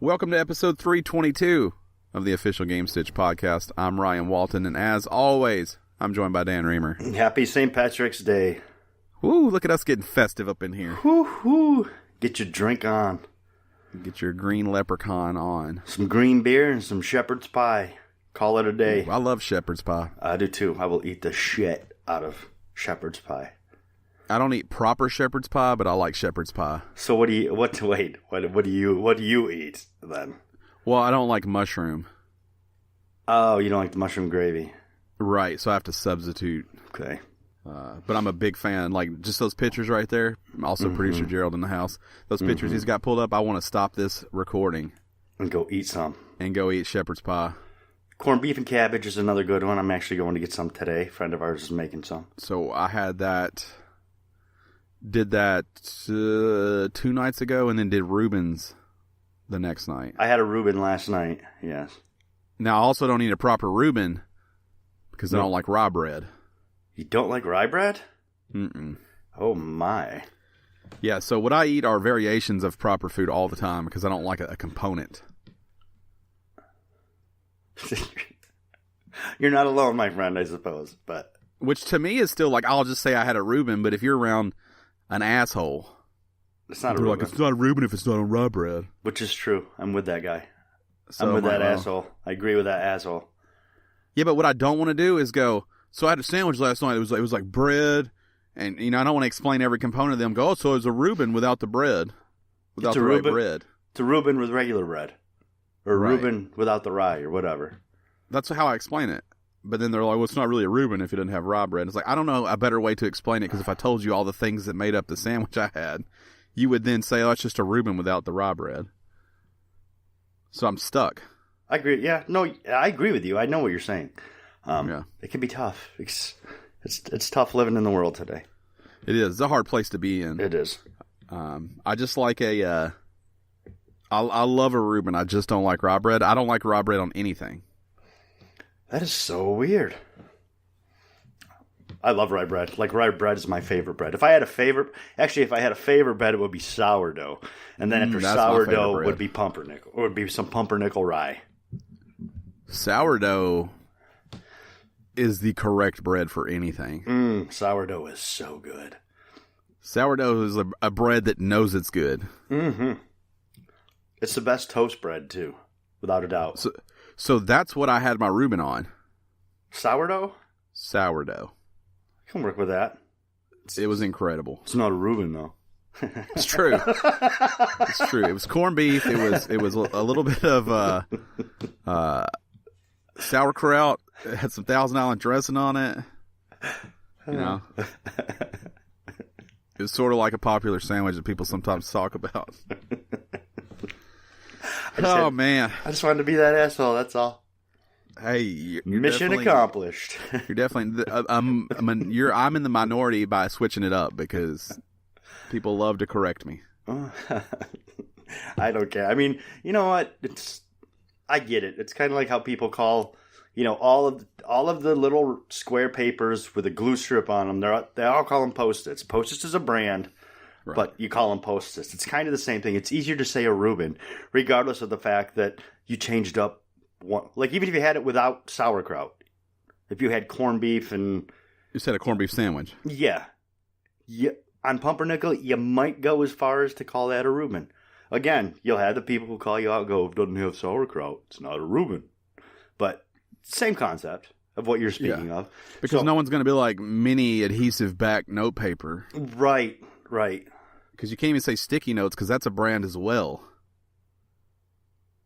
Welcome to episode 322 of the official Gamestitch Podcast. I'm Ryan Walton, and as always, I'm joined by Dan Reamer. Happy St. Patrick's Day. Woo, look at us getting festive up in here. Woo-hoo. Get your drink on. Get your green leprechaun on. Some green beer and some shepherd's pie. Call it a day. Ooh, I love shepherd's pie. I do too. I will eat the shit out of shepherd's pie. I don't eat proper shepherd's pie, but I like shepherd's pie. So what do you eat then? Well, I don't like mushroom. Oh, you don't like the mushroom gravy. Right, so I have to substitute. Okay. But I'm a big fan. Like, just those pictures right there. Also, producer Gerald in the house. Those pictures he's got pulled up, I want to stop this recording. And go eat some. And go eat shepherd's pie. Corned beef and cabbage is another good one. I'm actually going to get some today. A friend of ours is making some. So I had that... Did that 2 nights ago, and then did Reuben's the next night. I had a Reuben last night, yes. Now, I also don't eat a proper Reuben because I don't like rye bread. You don't like rye bread? Mm-mm. Oh, my. Yeah, so what I eat are variations of proper food all the time because I don't like a component. You're not alone, my friend, I suppose. But which to me is still like, I'll just say I had a Reuben, but if you're around an asshole, it's not a Reuben. Like, it's not a Reuben if it's not on rye bread. Which is true. I'm with that guy. So I'm with that asshole. I agree with that asshole. Yeah, but what I don't want to do is go, so I had a sandwich last night. It was like bread, and I don't want to explain every component of them. Go, oh, so it's a Reuben without the bread, without the right bread. It's a Reuben with regular bread, or right. Reuben without the rye, or whatever. That's how I explain it. But then they're like, well, it's not really a Reuben if it doesn't have rye bread. It's like, I don't know a better way to explain it, because if I told you all the things that made up the sandwich I had, you would then say, oh, it's just a Reuben without the rye bread. So I'm stuck. I agree. Yeah, no, I agree with you. I know what you're saying. Yeah. It can be tough. It's tough living in the world today. It is. It's a hard place to be in. It is. I just like I love a Reuben. I just don't like rye bread. I don't like rye bread on anything. That is so weird. I love rye bread. Like, rye bread is my favorite bread. If I had a favorite bread, it would be sourdough. And then after sourdough would be pumpernickel. Or would be some pumpernickel rye. Sourdough is the correct bread for anything. Sourdough is so good. Sourdough is a bread that knows it's good. Mm-hmm. It's the best toast bread, too. Without a doubt. So that's what I had my Reuben on. Sourdough? Sourdough. I can work with that. It was incredible. It's not a Reuben, though. It's true. It's true. It was corned beef. It was a little bit of sauerkraut. It had some Thousand Island dressing on it. It was sort of like a popular sandwich that people sometimes talk about. Man. I just wanted to be that asshole, that's all. Hey, you're mission accomplished. You're definitely I'm in the minority by switching it up because people love to correct me. I don't care. I mean, you know what? I get it. It's kind of like how people call, all of the little square papers with a glue strip on them. They all call them Post-its. Post-its is a brand. Right. But you call them Post-its. It's kind of the same thing. It's easier to say a Reuben, regardless of the fact that you changed up one. Like, even if you had it without sauerkraut. If you had corned beef and... You said a corned beef sandwich. Yeah. On pumpernickel, you might go as far as to call that a Reuben. Again, you'll have the people who call you out and go, if it doesn't have sauerkraut, it's not a Reuben. But same concept of what you're speaking of. Because no one's going to be like mini adhesive back note paper. Right. Because you can't even say sticky notes because that's a brand as well.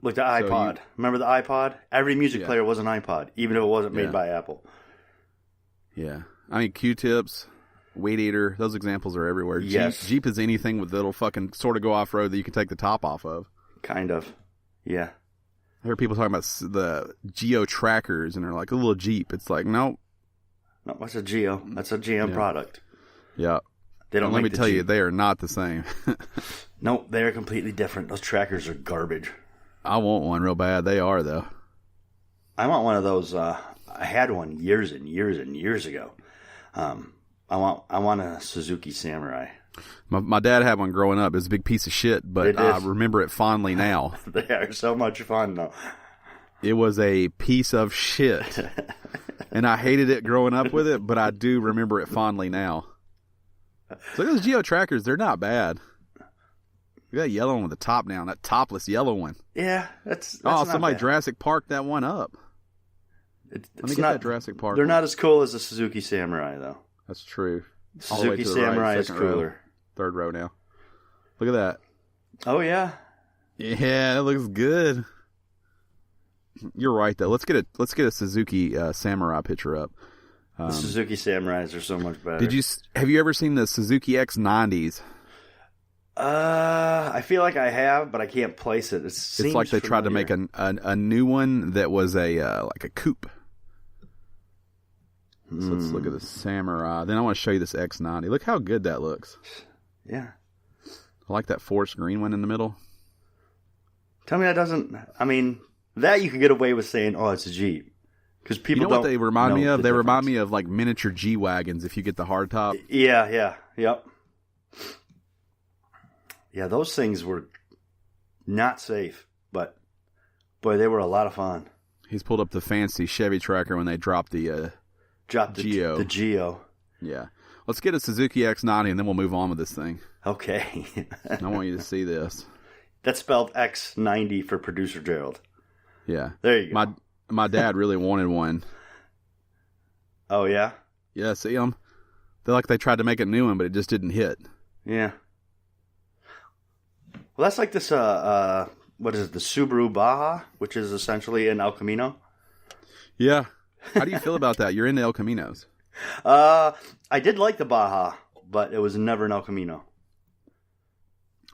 Like the iPod. Remember the iPod? Every music player was an iPod, even if it wasn't made by Apple. Yeah. I mean, Q-tips, Weed Eater, those examples are everywhere. Yes. Jeep is anything that'll fucking sort of go off-road that you can take the top off of. Kind of. Yeah. I heard people talking about the Geo trackers, and they're like, a little Jeep. It's like, no. No, what's a Geo? That's a GM product. Yeah. They don't. Let me tell you, they are not the same. No, they're completely different. Those trackers are garbage. I want one real bad. They are, though. I want one of those. I had one years and years and years ago. I want a Suzuki Samurai. My dad had one growing up. It was a big piece of shit, but I remember it fondly now. They are so much fun, though. It was a piece of shit. And I hated it growing up with it, but I do remember it fondly now. So look at those Geo trackers. They're not bad. Look at that yellow one with the top down. That topless yellow one. Yeah, that's somebody bad. Jurassic Park that one up. Let me get that Jurassic Park They're one. not as cool as the Suzuki Samurai, though. That's true. Suzuki Samurai is cooler. Row, third row now. Look at that. Oh, yeah. Yeah, that looks good. You're right, though. Let's get a Suzuki Samurai picture up. The Suzuki Samurais are so much better. Have you ever seen the Suzuki X90s? I feel like I have, but I can't place it. It's like they tried to make a new one that was like a coupe. So let's look at the Samurai. Then I want to show you this X90. Look how good that looks. Yeah. I like that forest green one in the middle. Tell me that doesn't... I mean, that you can get away with saying, oh, it's a Jeep. Because people You know what they remind me of? They remind me of like miniature G-Wagons if you get the hardtop. Yeah. Yep. Yeah, those things were not safe, but boy, they were a lot of fun. He's pulled up the fancy Chevy Tracker when they dropped the Geo. The Geo. Yeah. Let's get a Suzuki X90 and then we'll move on with this thing. Okay. I want you to see this. That's spelled X90 for producer Gerald. Yeah. There you go. My dad really wanted one. Oh, yeah? Yeah, see them? They tried to make a new one, but it just didn't hit. Yeah. Well, that's like this, what is it, the Subaru Baja, which is essentially an El Camino? Yeah. How do you feel about that? You're into El Caminos. I did like the Baja, but it was never an El Camino.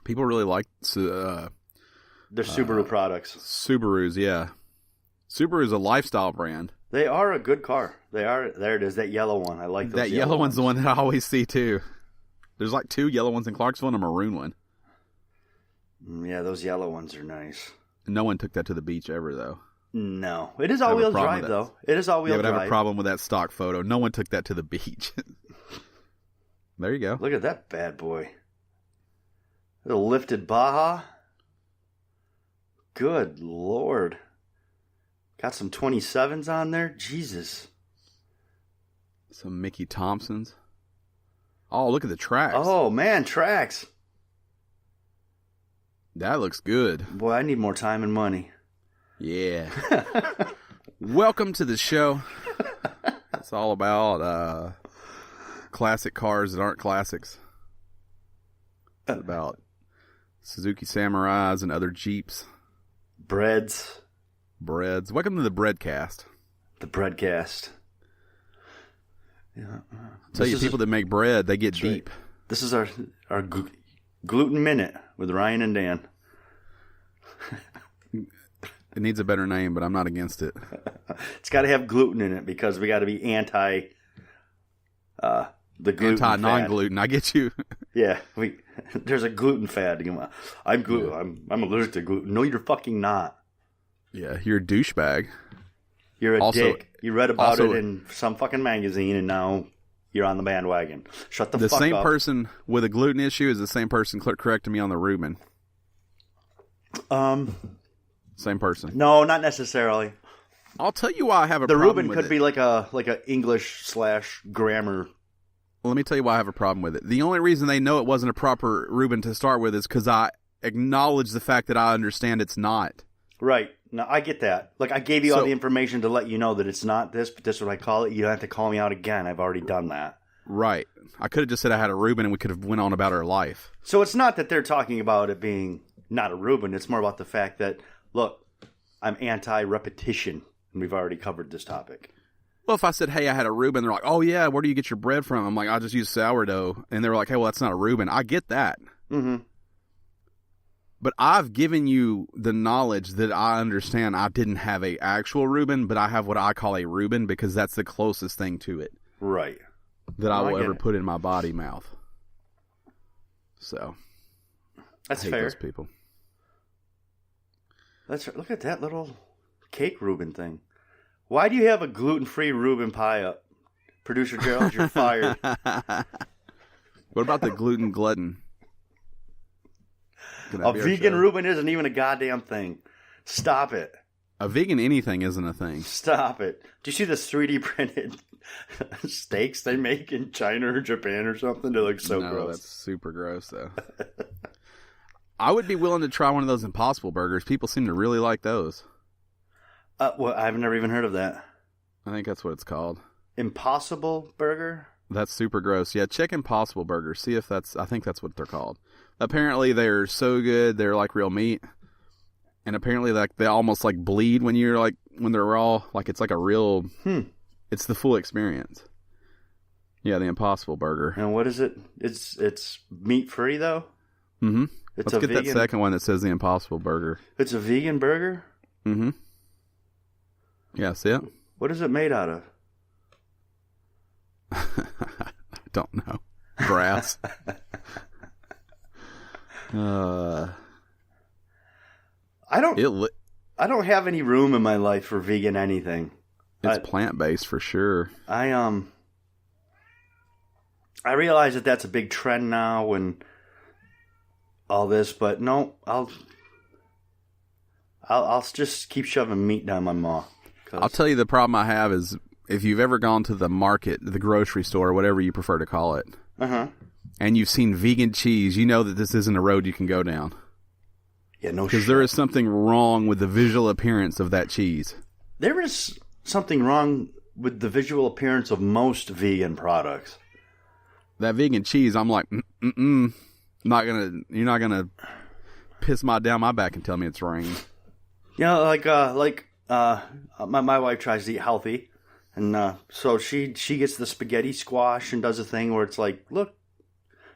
People really like They're Subaru products. Subarus, yeah. Subaru is a lifestyle brand. They are a good car. They are. There it is, that yellow one. I like those that yellow one's the one that I always see, too. There's like 2 yellow ones in Clarksville and a maroon one. Yeah, those yellow ones are nice. No one took that to the beach ever, though. No. It is all-wheel drive, though. It is all-wheel drive. I have a problem with that stock photo. No one took that to the beach. There you go. Look at that bad boy. The lifted Baja. Good Lord. Got some 27s on there. Jesus. Some Mickey Thompsons. Oh, look at the tracks. Oh, man, tracks. That looks good. Boy, I need more time and money. Yeah. Welcome to the show. It's all about classic cars that aren't classics. It's about Suzuki Samurais and other Jeeps. Breads. Welcome to the Breadcast. The Breadcast. Yeah. Tell you, people that make bread, they get deep. Right. This is our Gluten Minute with Ryan and Dan. It needs a better name, but I'm not against it. It's got to have gluten in it because we got to be anti the gluten non-gluten. I get you. Yeah, there's a gluten fad. I'm gluten. Yeah. I'm allergic to gluten. No, you're fucking not. Yeah, you're a douchebag. You're a dick. You read about it in some fucking magazine, and now you're on the bandwagon. Shut the fuck up. The same person with a gluten issue is the same person correcting me on the Reuben. Same person. No, not necessarily. I'll tell you why I have a problem with it. The Reuben could be like a English/grammar. Let me tell you why I have a problem with it. The only reason they know it wasn't a proper Reuben to start with is because I acknowledge the fact that I understand it's not. Right. No, I get that. Like, I gave you all the information to let you know that it's not this, but this is what I call it. You don't have to call me out again. I've already done that. Right. I could have just said I had a Reuben and we could have went on about our life. So it's not that they're talking about it being not a Reuben. It's more about the fact that, look, I'm anti-repetition, and we've already covered this topic. Well, if I said, hey, I had a Reuben, they're like, oh, yeah, where do you get your bread from? I'm like, I just use sourdough. And they were like, hey, well, that's not a Reuben. I get that. Mm-hmm. But I've given you the knowledge that I understand I didn't have a actual Reuben, but I have what I call a Reuben because that's the closest thing to it. Right. That I will ever put in my body mouth. So. That's I hate fair. Those people. Look at that little cake Reuben thing. Why do you have a gluten-free Reuben pie up? Producer Gerald, you're fired. What about the gluten glutton? A vegan Reuben isn't even a goddamn thing. Stop it. A vegan anything isn't a thing. Stop it. Do you see the 3D printed steaks they make in China or Japan or something? They look so gross. That's super gross, though. I would be willing to try one of those Impossible Burgers. People seem to really like those. Well, I've never even heard of that. I think that's what it's called. Impossible Burger? That's super gross. Yeah, check Impossible Burgers. See if that's... I think that's what they're called. Apparently, they're so good. They're like real meat. And apparently, like they almost like bleed when you're like... When they're raw. Like it's like a real... It's the full experience. Yeah, the Impossible Burger. And what is it? It's meat-free, though? Mm-hmm. Let's get that second one that says the Impossible Burger. It's a vegan burger? Mm-hmm. Yeah, see it? What is it made out of? I don't know. Grass. I don't have any room in my life for vegan anything. It's plant-based for sure. I realize that that's a big trend now and all this, but no, I'll just keep shoving meat down my maw. I'll tell you the problem I have is if you've ever gone to the market, the grocery store, whatever you prefer to call it, and you've seen vegan cheese, you know that this isn't a road you can go down. Yeah, no shit. Because there is something wrong with the visual appearance of that cheese. There is something wrong with the visual appearance of most vegan products. That vegan cheese, I'm like, you're not gonna piss down my back and tell me it's rain. You know, my wife tries to eat healthy, and so she gets the spaghetti squash and does a thing where it's like, look,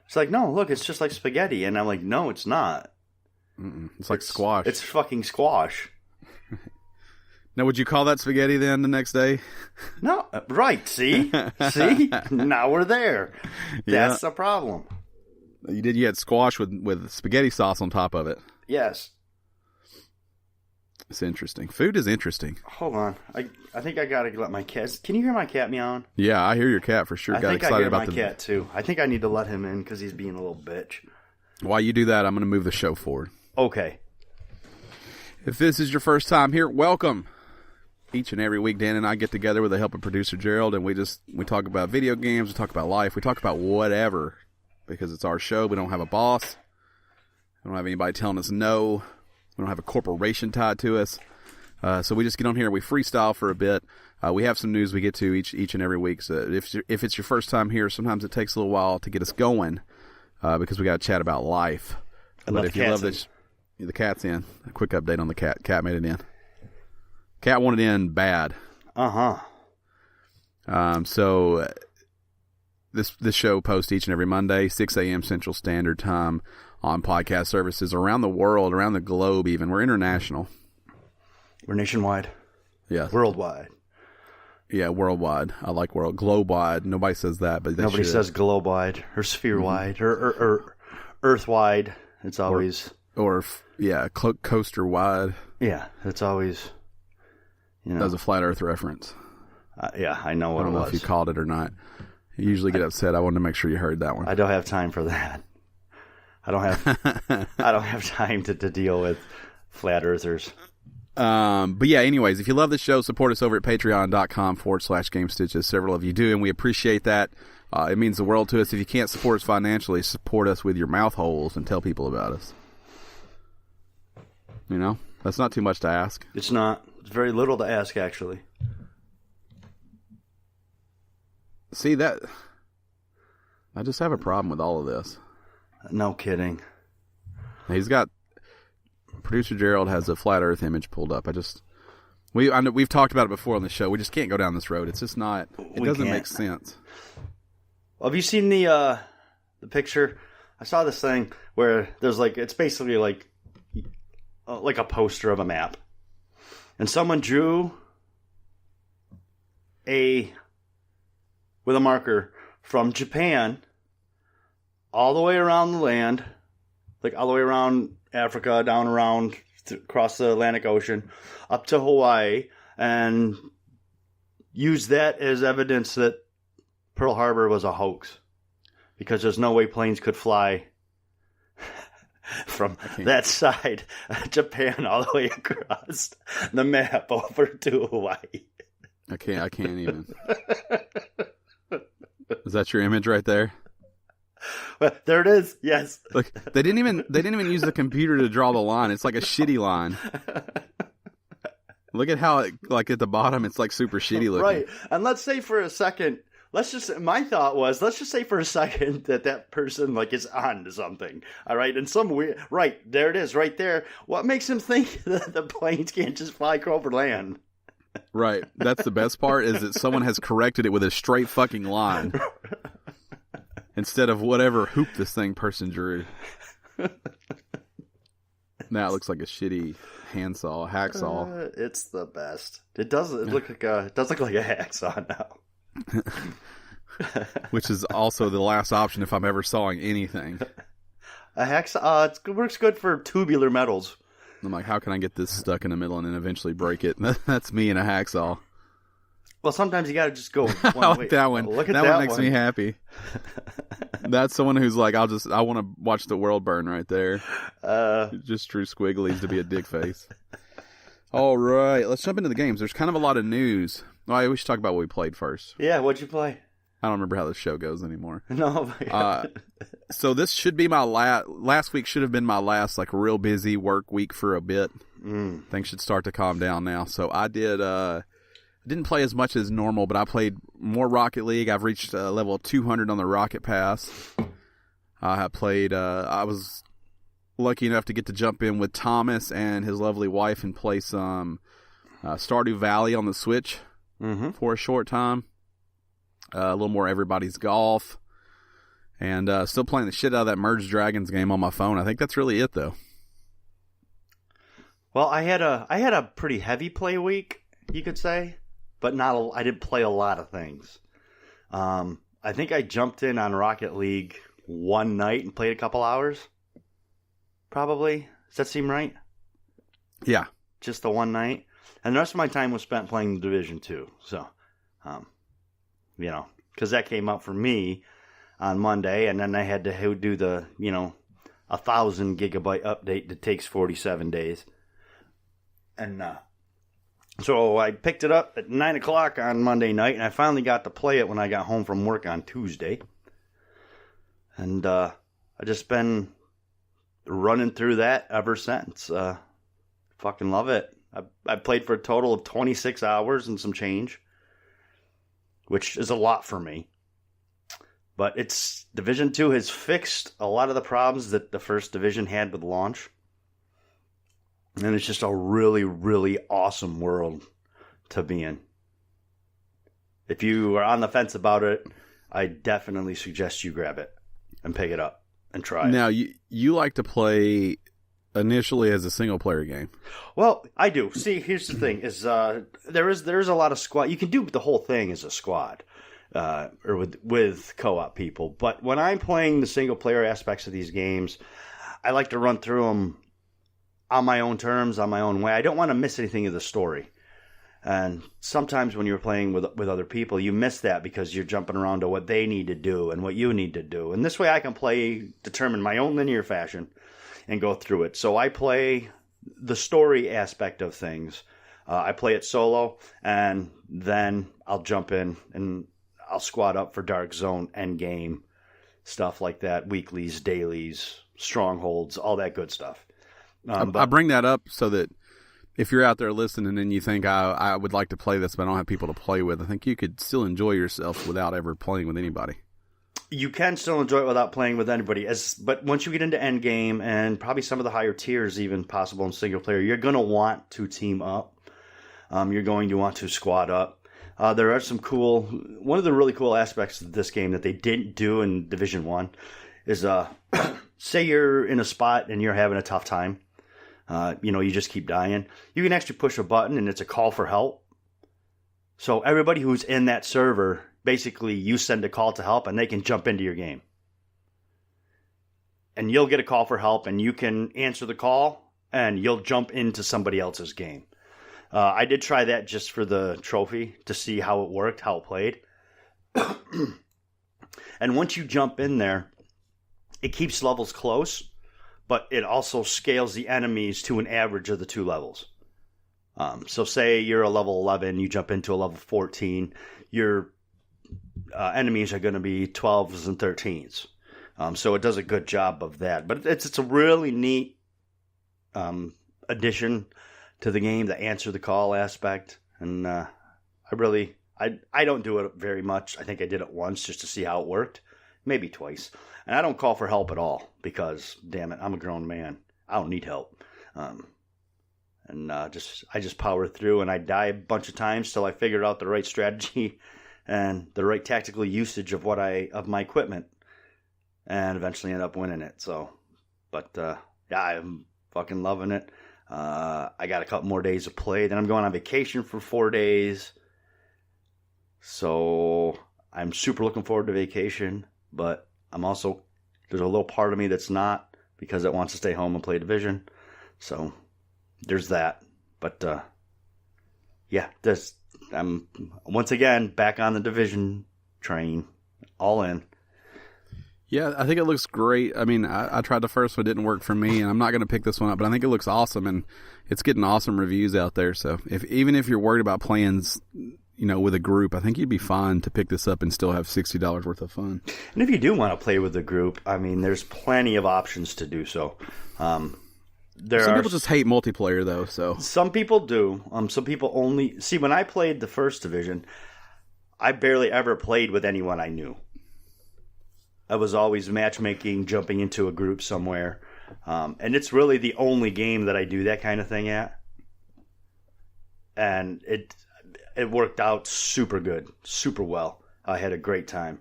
it's like, no, look, it's just like spaghetti, and I'm like, no, it's not. It's like squash. It's fucking squash. Now, would you call that spaghetti then the next day? No, right? See, now we're there. That's the problem. You had squash with spaghetti sauce on top of it. Yes. It's interesting. Food is interesting. Hold on. I think I gotta let my cat... Can you hear my cat meowing? Yeah, I hear your cat for sure. I think I hear my cat too. I think I need to let him in because he's being a little bitch. While you do that, I'm going to move the show forward. Okay. If this is your first time here, welcome. Each and every week, Dan and I get together with the help of producer Gerald, and we talk about video games, we talk about life, we talk about whatever, because it's our show. We don't have a boss. We don't have anybody telling us no. We don't have a corporation tied to us. So we just get on here, we freestyle for a bit. We have some news we get to each and every week. So if it's your first time here, sometimes it takes a little while to get us going, because we got to chat about life. But if you love this, the cat's in. A quick update on the cat. Cat made it in. Cat wanted in bad. So this show posts each and every Monday, 6 a.m. Central Standard Time on podcast services around the world, around the globe even. We're international. We're nationwide. Yeah. Worldwide. Yeah, worldwide. I like world. Globe-wide. Nobody says that, but nobody says globe-wide or sphere-wide or earth-wide. It's always... coaster-wide. Yeah, it's always... That was a flat Earth reference. Yeah, I know what it was. I don't know if you called it or not. You usually get upset. I wanted to make sure you heard that one. I don't have time for that. I don't have time to deal with flat earthers. But yeah, anyways, if you love this show, support us over at patreon.com/Gamestitch, as several of you do, and we appreciate that. It means the world to us. If you can't support us financially, support us with your mouth holes and tell people about us. You know, that's not too much to ask. It's not. It's very little to ask, actually. See, that... I just have a problem with all of this. No kidding. He's got... Producer Gerald has a flat Earth image pulled up. We've talked about it before on the show. We just can't go down this road. It's just not... It doesn't make sense. Well, have you seen the picture? I saw this thing where there's like... It's basically like a poster of a map. And someone drew with a marker from Japan all the way around the land, like all the way around Africa, down around across the Atlantic Ocean, up to Hawaii, and used that as evidence that Pearl Harbor was a hoax. because there's no way planes could fly from that side of Japan all the way across the map over to Hawaii. I can't even. Is that your image right there? Well, there it is. Yes. Look, they didn't even use the computer to draw the line. It's like a shitty line. Look at how like at the bottom it's like super shitty looking. Right. And let's say for a second, my thought was, let's just say for a second that person like is on to something. All right. And some weird, right, there it is right there. What makes him think that the planes can't just fly over land? Right. That's the best part, is that someone has corrected it with a straight fucking line instead of whatever hoop this person drew. Now it looks like a shitty hacksaw. It's the best. It does look like a hacksaw now. Which is also the last option if I'm ever sawing anything. A hacksaw, it works good for tubular metals. I'm like, how can I get this stuck in the middle and then eventually break it? That's me and a hacksaw. Well, sometimes you got to just go one I like way. that one. Look at that one makes me happy. That's someone who's like, I want to watch the world burn right there. Just drew squigglies to be a dick face. All right, let's jump into the games. There's kind of a lot of news. We should talk about what we played first. Yeah, what'd you play? I don't remember how the show goes anymore. No. So this should be my last week should have been my last like real busy work week for a bit. Things should start to calm down now. So I didn't play as much as normal, but I played more Rocket League. I've reached level 200 on the Rocket Pass. I was lucky enough to get to jump in with Thomas and his lovely wife and play some Stardew Valley on the Switch for a short time. A little more Everybody's Golf. And still playing the shit out of that Merge Dragons game on my phone. I think that's really it, though. Well, I had a pretty heavy play week, you could say, but I didn't play a lot of things. I think I jumped in on Rocket League one night and played a couple hours. Probably. Does that seem right? Yeah. Just the one night. And the rest of my time was spent playing Division 2. So, because that came out for me on Monday, and then I had to do the, 1,000 gigabyte update that takes 47 days. And so I picked it up at 9 o'clock on Monday night, and I finally got to play it when I got home from work on Tuesday. And I just been running through that ever since. Fucking love it. I played for a total of 26 hours and some change, which is a lot for me. But Division 2 has fixed a lot of the problems that the first Division had with launch. And it's just a really, really awesome world to be in. If you are on the fence about it, I definitely suggest you grab it and pick it up and try it. Now, you like to play initially as a single-player game. Well, I do. See, here's the thing: is there is a lot of squad. You can do the whole thing as a squad, or with co-op people. But when I'm playing the single-player aspects of these games, I like to run through them on my own terms, on my own way. I don't want to miss anything of the story. And sometimes when you're playing with other people, you miss that because you're jumping around to what they need to do and what you need to do. And this way I can determine my own linear fashion and go through it. So I play the story aspect of things. I play it solo, and then I'll jump in and I'll squad up for Dark Zone, Endgame, stuff like that, weeklies, dailies, strongholds, all that good stuff. I bring that up so that if you're out there listening and you think I would like to play this but I don't have people to play with, I think you could still enjoy yourself without ever playing with anybody. You can still enjoy it without playing with anybody. But once you get into Endgame and probably some of the higher tiers even possible in single player, you're going to want to team up. You're going to want to squad up. There are some one of the really cool aspects of this game that they didn't do in Division 1 is, say you're in a spot and you're having a tough time. You just keep dying. You can actually push a button and it's a call for help. So everybody who's in that server, basically you send a call to help and they can jump into your game. And you'll get a call for help and you can answer the call and you'll jump into somebody else's game. I did try that just for the trophy to see how it worked, how it played. And once you jump in there, it keeps levels close, but it also scales the enemies to an average of the two levels. So say you're a level 11, you jump into a level 14, your enemies are going to be 12s and 13s. So it does a good job of that. But it's a really neat addition to the game, the answer the call aspect. And I don't do it very much. I think I did it once just to see how it worked, maybe twice. And I don't call for help at all because, damn it, I'm a grown man. I don't need help. I just power through, and I die a bunch of times till I figure out the right strategy and the right tactical usage of my equipment, and eventually end up winning it. So, but yeah, I'm fucking loving it. I got a couple more days of play. Then I'm going on vacation for 4 days. So I'm super looking forward to vacation, but there's a little part of me that's not, because it wants to stay home and play Division. So there's that. But yeah, I'm once again back on the Division train, all in. Yeah, I think it looks great. I mean, I tried the first one, it didn't work for me, and I'm not going to pick this one up, but I think it looks awesome, and it's getting awesome reviews out there. So even if you're worried about playing, with a group, I think you'd be fine to pick this up and still have $60 worth of fun. And if you do want to play with a group, I mean, there's plenty of options to do so. Some people just hate multiplayer, though. So some people do. Some people only see. When I played the first Division, I barely ever played with anyone I knew. I was always matchmaking, jumping into a group somewhere, and it's really the only game that I do that kind of thing at. And it worked out super good, super well. I had a great time.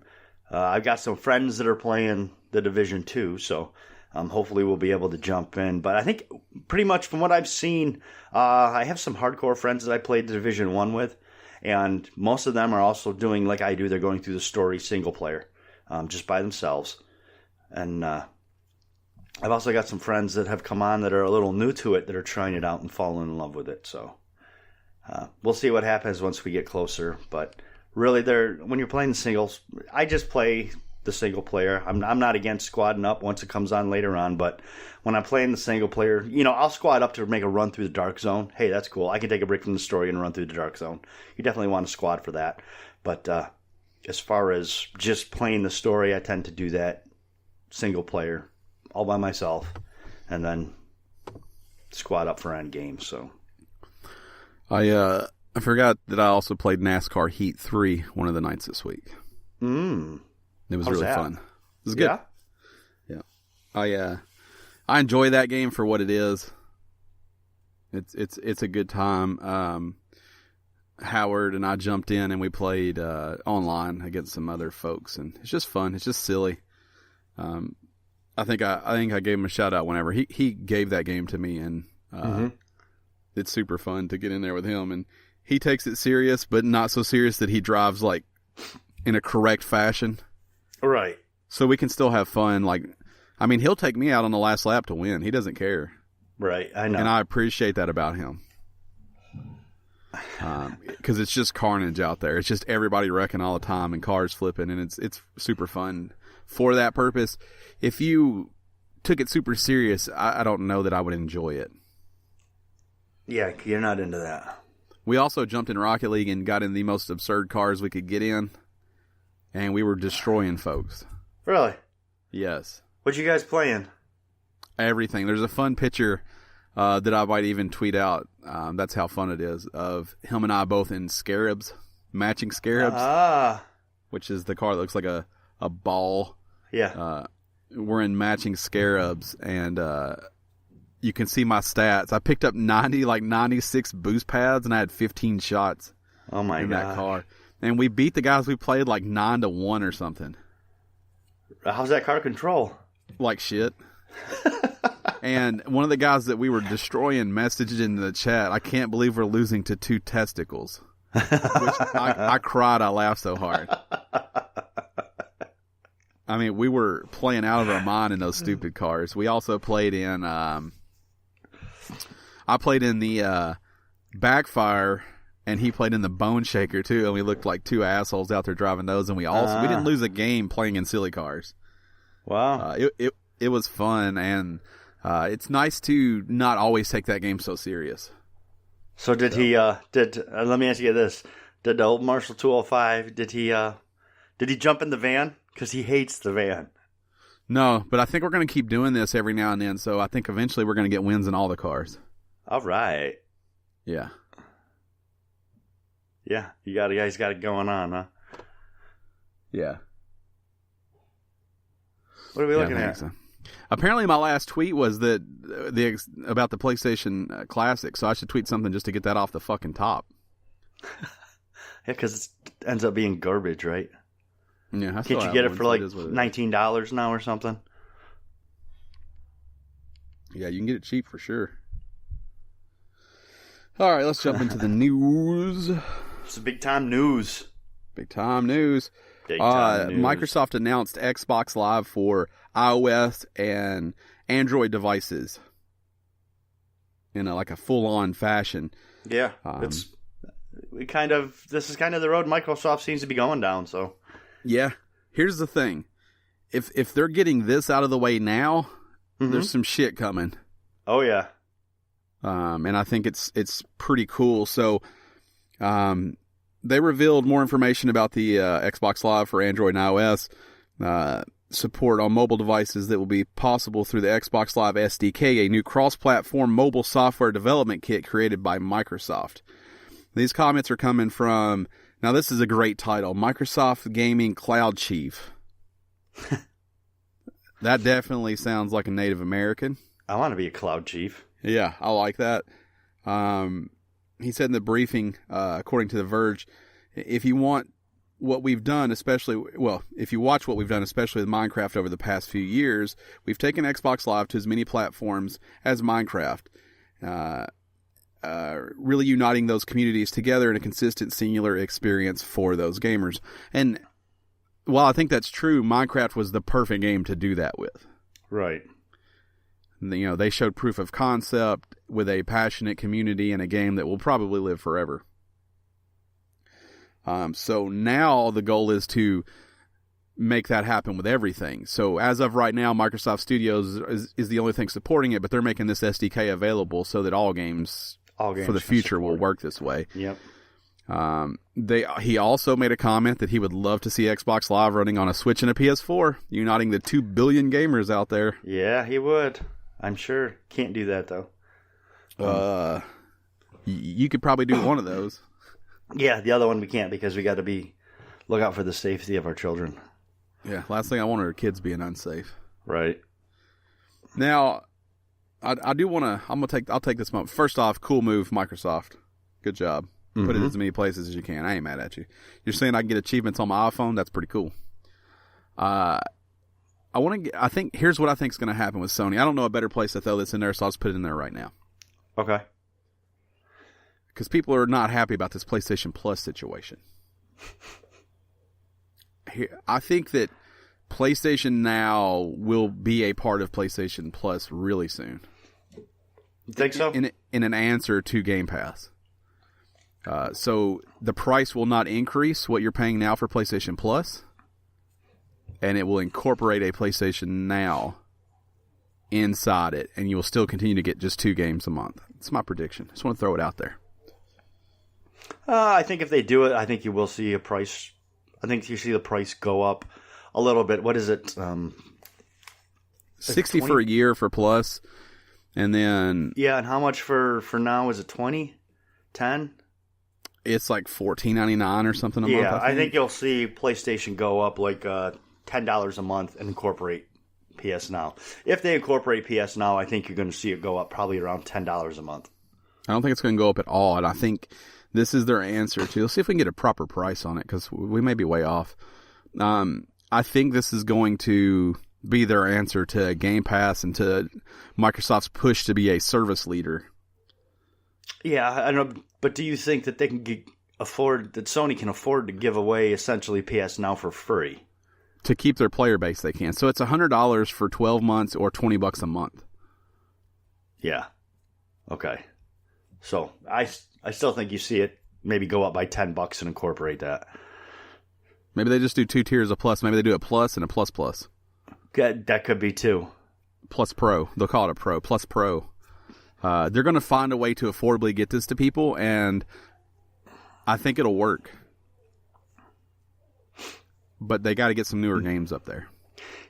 I've got some friends that are playing the Division 2, so hopefully we'll be able to jump in. But I think pretty much from what I've seen, I have some hardcore friends that I played the Division 1 with, and most of them are also doing like I do. They're going through the story single player, just by themselves. And I've also got some friends that have come on that are a little new to it, that are trying it out and falling in love with it. So we'll see what happens once we get closer. But really, when you're playing the singles, I just play the single player. I'm not against squadding up once it comes on later on, but when I'm playing the single player, I'll squad up to make a run through the dark zone. Hey, that's cool. I can take a break from the story and run through the dark zone. You definitely want to squad for that. But as far as just playing the story, I tend to do that single player all by myself, and then squad up for end game. So I forgot that I also played NASCAR Heat 3 one of the nights this week. It was really fun. It was good. Yeah. I enjoy that game for what it is. It's a good time. Howard and I jumped in and we played online against some other folks, and it's just fun. It's just silly. I think I gave him a shout out whenever he gave that game to me, and it's super fun to get in there with him, and he takes it serious, but not so serious that he drives like in a correct fashion. Right. So we can still have fun. He'll take me out on the last lap to win. He doesn't care. Right. I know. And I appreciate that about him. Because it's just carnage out there. It's just everybody wrecking all the time and cars flipping, and it's super fun for that purpose. If you took it super serious, I don't know that I would enjoy it. Yeah, you're not into that. We also jumped in Rocket League and got in the most absurd cars we could get in, and we were destroying folks. Really? Yes. What you guys playing? Everything. There's a fun picture that I might even tweet out. That's how fun it is, of him and I both in Scarabs, matching Scarabs, which is the car that looks like a ball. Yeah. We're in matching Scarabs, and you can see my stats. I picked up 96 boost pads, and I had 15 shots. Oh my god! That car, and we beat the guys we played 9-1 or something. How's that car control? Like shit. And one of the guys that we were destroying messaged in the chat, "I can't believe we're losing to 2 testicles." Which I cried. I laughed so hard. I mean, we were playing out of our mind in those stupid cars. We also played in. I played in the Backfire, and he played in the Bone Shaker too, and we looked like two assholes out there driving those, and we didn't lose a game playing in silly cars. Wow. It was fun, and it's nice to not always take that game so serious. So let me ask you this. Did the old Marshall 205, did he jump in the van? Because he hates the van. No, but I think we're going to keep doing this every now and then, so I think eventually we're going to get wins in all the cars. All right. Yeah. Yeah, you guys got it going on, huh? Yeah. What are we looking at? So. Apparently, my last tweet was that about the PlayStation Classic, so I should tweet something just to get that off the fucking top. Yeah, because it ends up being garbage, right? Yeah, can't you get it for like $19 now or something? Yeah, you can get it cheap for sure. All right, let's jump into the news. It's a big time news. Big time news. Microsoft announced Xbox Live for iOS and Android devices in a full-on fashion. Yeah, this is kind of the road Microsoft seems to be going down. So, yeah. Here's the thing: if they're getting this out of the way now, there's some shit coming. Oh yeah. And I think it's pretty cool. So, they revealed more information about the Xbox Live for Android and iOS support on mobile devices that will be possible through the Xbox Live SDK, a new cross-platform mobile software development kit created by Microsoft. These comments are coming from, now this is a great title, Microsoft Gaming Cloud Chief. That definitely sounds like a Native American. I want to be a cloud chief. Yeah, I like that. He said in the briefing, according to The Verge, if you watch what we've done, especially with Minecraft over the past few years, we've taken Xbox Live to as many platforms as Minecraft, really uniting those communities together in a consistent, singular experience for those gamers. And while I think that's true, Minecraft was the perfect game to do that with. Right. They showed proof of concept with a passionate community and a game that will probably live forever. So now the goal is to make that happen with everything. So as of right now, Microsoft Studios is the only thing supporting it, but they're making this SDK available so that all games for the future will work this way. Yep. He also made a comment that he would love to see Xbox Live running on a Switch and a PS4, uniting the 2 billion gamers out there. Yeah, he would. I'm sure. Can't do that, though. You could probably do one of those. Yeah, the other one we can't because we got to look out for the safety of our children. Yeah, last thing I want are our kids being unsafe. Right. Now, I do want to. I'll take this moment. First off, cool move, Microsoft. Good job. Put it in as many places as you can. I ain't mad at you. You're saying I can get achievements on my iPhone? That's pretty cool. I think here's what I think is going to happen with Sony. I don't know a better place to throw this in there, so I'll just put it in there right now. Okay. Because people are not happy about this PlayStation Plus situation. I think that PlayStation Now will be a part of PlayStation Plus really soon. You think so? In an answer to Game Pass. So the price will not increase what you're paying now for PlayStation Plus, and it will incorporate a PlayStation Now inside it, and you will still continue to get just 2 games a month. It's my prediction. Just want to throw it out there. I think if they do it, I think you will see a price. I think you see the price go up a little bit. What is it? $60 for a year for Plus, and then and how much for now? Is it $20? $10? It's like $14.99 or something a month. Yeah, I think you'll see PlayStation go up like $10 a month and incorporate PS Now. If they incorporate PS Now, I think you're going to see it go up probably around $10 a month. I don't think it's going to go up at all, and I think this is their answer to. Let's see if we can get a proper price on it, because we may be way off. I think this is going to be their answer to Game Pass and to Microsoft's push to be a service leader. Yeah, I don't know, but do you think that they can that Sony can afford to give away essentially PS Now for free? To keep their player base, they can. So it's $100 for 12 months or $20 a month. Yeah. Okay. So I still think you see it maybe go up by $10 and incorporate that. Maybe they just do 2 tiers of plus. Maybe they do a plus and a plus plus. That could be too. Plus Pro. They'll call it a Pro. Plus Pro. They're going to find a way to affordably get this to people, and I think it'll work. But they got to get some newer games up there.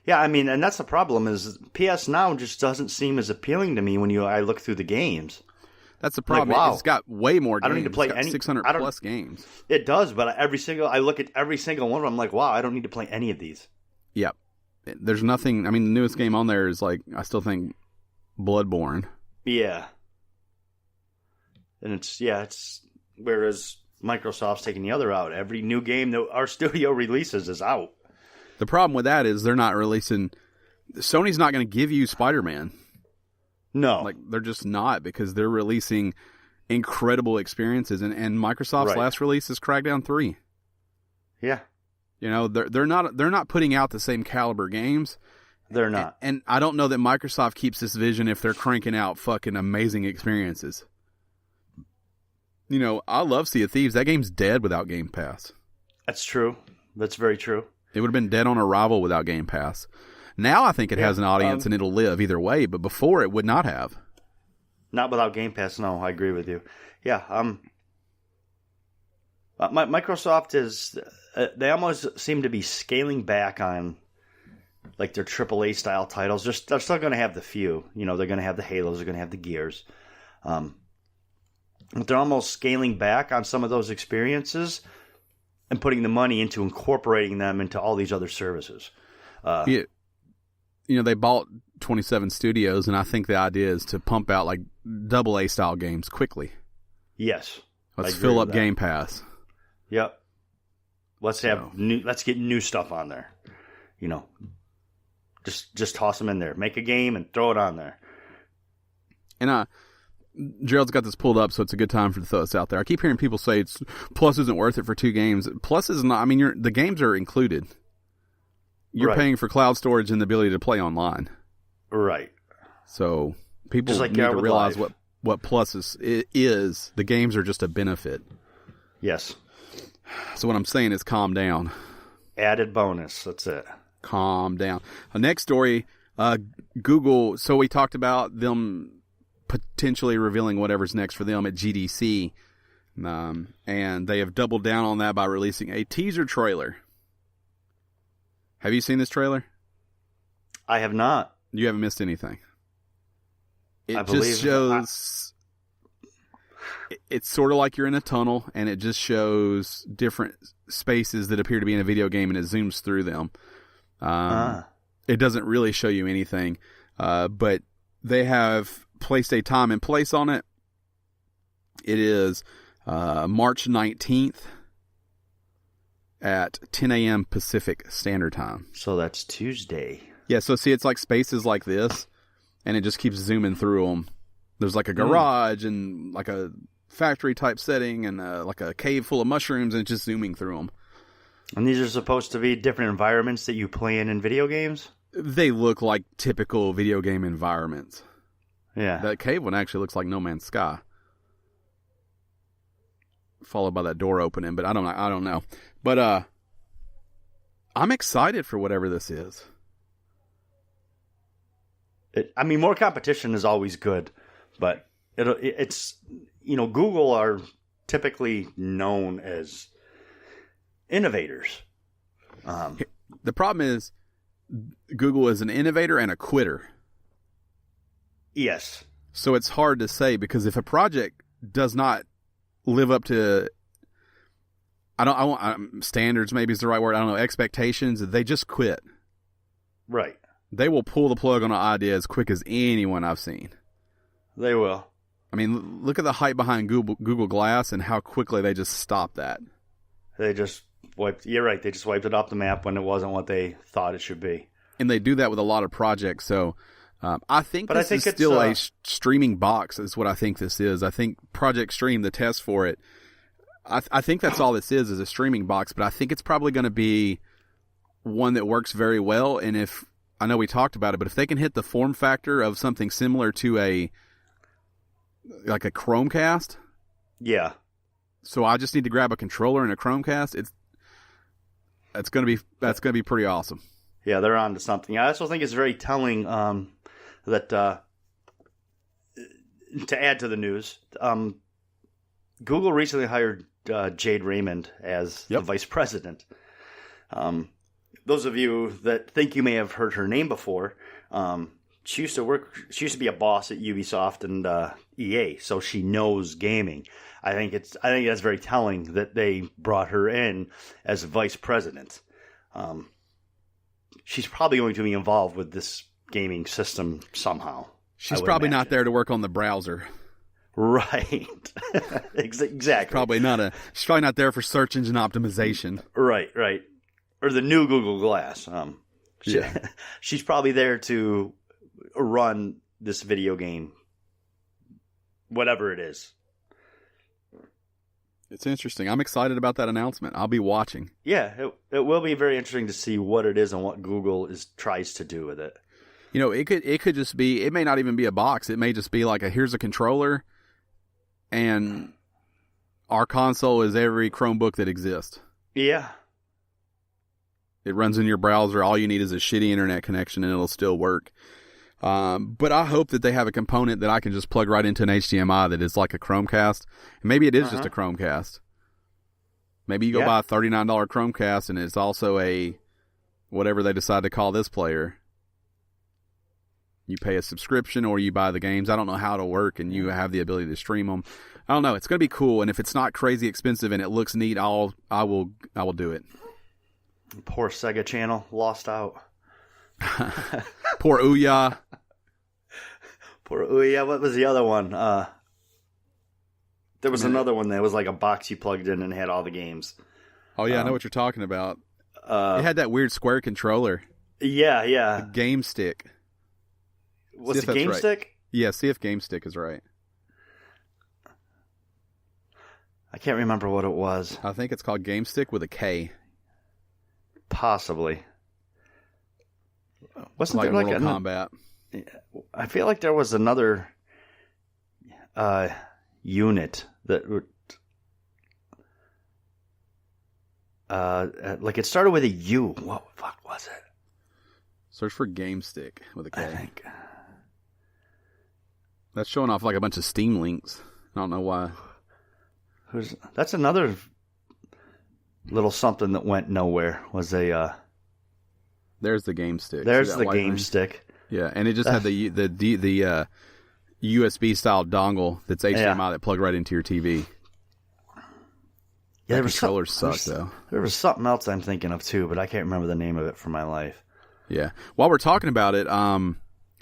Yeah, I mean, and that's the problem is PS Now just doesn't seem as appealing to me when I look through the games. That's the problem. Like, wow. It's got way more games. I don't need to play it's got any 600 plus games. It does, but I look at every single one of them. I'm like, wow, I don't need to play any of these. Yep. There's nothing. I mean, the newest game on there is like, I still think Bloodborne. Yeah. And it's whereas Microsoft's taking the other out. Every new game that our studio releases is out. The problem with that is they're not releasing. Sony's not going to give you Spider-Man. No. Like, they're just not, because they're releasing incredible experiences. And Microsoft's last release is Crackdown 3. Yeah. You know, they're not putting out the same caliber games. They're not. And I don't know that Microsoft keeps this vision if they're cranking out fucking amazing experiences. You know, I love Sea of Thieves. That game's dead without Game Pass. That's true. That's very true. It would have been dead on arrival without Game Pass. Now I think it has an audience and it'll live either way, but before it would not have. Not without Game Pass, no, I agree with you. Yeah, Microsoft is, they almost seem to be scaling back on like their AAA style titles. They're still going to have the few, you know, they're going to have the Halos, they're going to have the Gears. But they're almost scaling back on some of those experiences and putting the money into incorporating them into all these other services. Yeah. You know, they bought 27 studios, and I think the idea is to pump out like AA style games quickly. Yes. Let's fill up Game Pass. Yep. Let's get new stuff on there. You know, just toss them in there. Make a game and throw it on there. And Gerald's got this pulled up, so it's a good time to throw this out there. I keep hearing people say Plus isn't worth it for 2 games. Plus is not. I mean, the games are included. You're paying for cloud storage and the ability to play online. Right. So people need to realize what Plus is. The games are just a benefit. Yes. So what I'm saying is calm down. Added bonus. That's it. Calm down. Next story, Google. So we talked about them potentially revealing whatever's next for them at GDC. And they have doubled down on that by releasing a teaser trailer. Have you seen this trailer? I have not. You haven't missed anything. It believe just shows... It's sort of like you're in a tunnel, and it just shows different spaces that appear to be in a video game, and it zooms through them. It doesn't really show you anything, but they have placed a time and place on it. It is March 19th at 10 a.m. Pacific Standard Time. So that's Tuesday. Yeah, so see, it's like spaces like this, and it just keeps zooming through them. There's like a garage and like a factory type setting and like a cave full of mushrooms, and it's just zooming through them. And these are supposed to be different environments that you play in video games? They look like typical video game environments. Yeah. That cave one actually looks like No Man's Sky. Followed by that door opening, but I don't know. But I'm excited for whatever this is. More competition is always good, but it's Google are typically known as innovators. The problem is Google is an innovator and a quitter. Yes. So it's hard to say, because if a project does not live up to, standards maybe is the right word, I don't know, expectations, they just quit. Right. They will pull the plug on an idea as quick as anyone I've seen. They will. I mean, look at the hype behind Google Glass and how quickly they just stopped that. They just you're right, they just wiped it off the map when it wasn't what they thought it should be. And they do that with a lot of projects, so I think this is still a streaming box is what I think this is. I think Project Stream, the test for it, I think that's all this is a streaming box, but I think it's probably going to be one that works very well. And I know we talked about it, but if they can hit the form factor of something similar to a Chromecast, yeah, So I just need to grab a controller and a Chromecast. That's gonna be pretty awesome. Yeah, they're on to something. I also think it's very telling that to add to the news, Google recently hired Jade Raymond as the vice president. Those of you that think you may have heard her name before, she used to be a boss at Ubisoft and EA, so she knows gaming. I think that's very telling that they brought her in as vice president. She's probably going to be involved with this gaming system somehow. She's probably not there to work on the browser. Right. Exactly. She's probably not there for search engine optimization. Right. Or the new Google Glass. She's probably there to run this video game, whatever it is. It's interesting. I'm excited about that announcement. I'll be watching. Yeah, it will be very interesting to see what it is and what Google tries to do with it. You know, it could just be. It may not even be a box. It may just be like here's a controller, and our console is every Chromebook that exists. Yeah. It runs in your browser. All you need is a shitty internet connection, and it'll still work. But I hope that they have a component that I can just plug right into an HDMI that is like a Chromecast. And maybe it is just a Chromecast. Maybe you go buy a $39 Chromecast, and it's also a whatever they decide to call this player. You pay a subscription or you buy the games. I don't know how it'll work, and you have the ability to stream them. I don't know. It's going to be cool, and if it's not crazy expensive and it looks neat, I will do it. Poor Sega Channel lost out. Poor Ouya. Poor Ouya. What was the other one? There was another one that was like a box you plugged in and had all the games. Oh yeah, I know what you're talking about. It had that weird square controller. Yeah. The Game Stick. Was it Game Stick? Yeah, see if Game Stick is right. I can't remember what it was. I think it's called Game Stick with a K. Possibly. Wasn't like there Mortal Kombat? I feel like there was another unit that would like it started with a U. What the fuck was it? Search for Game Stick with a K. I think that's showing off like a bunch of Steam links. I don't know why. That's another little something that went nowhere. Was a there's the Game Stick. There's the Game Stick. Yeah, and it just had the USB style dongle that's HDMI that plugged right into your TV. Yeah, the controllers suck though. There was something else I'm thinking of too, but I can't remember the name of it for my life. Yeah. While we're talking about it,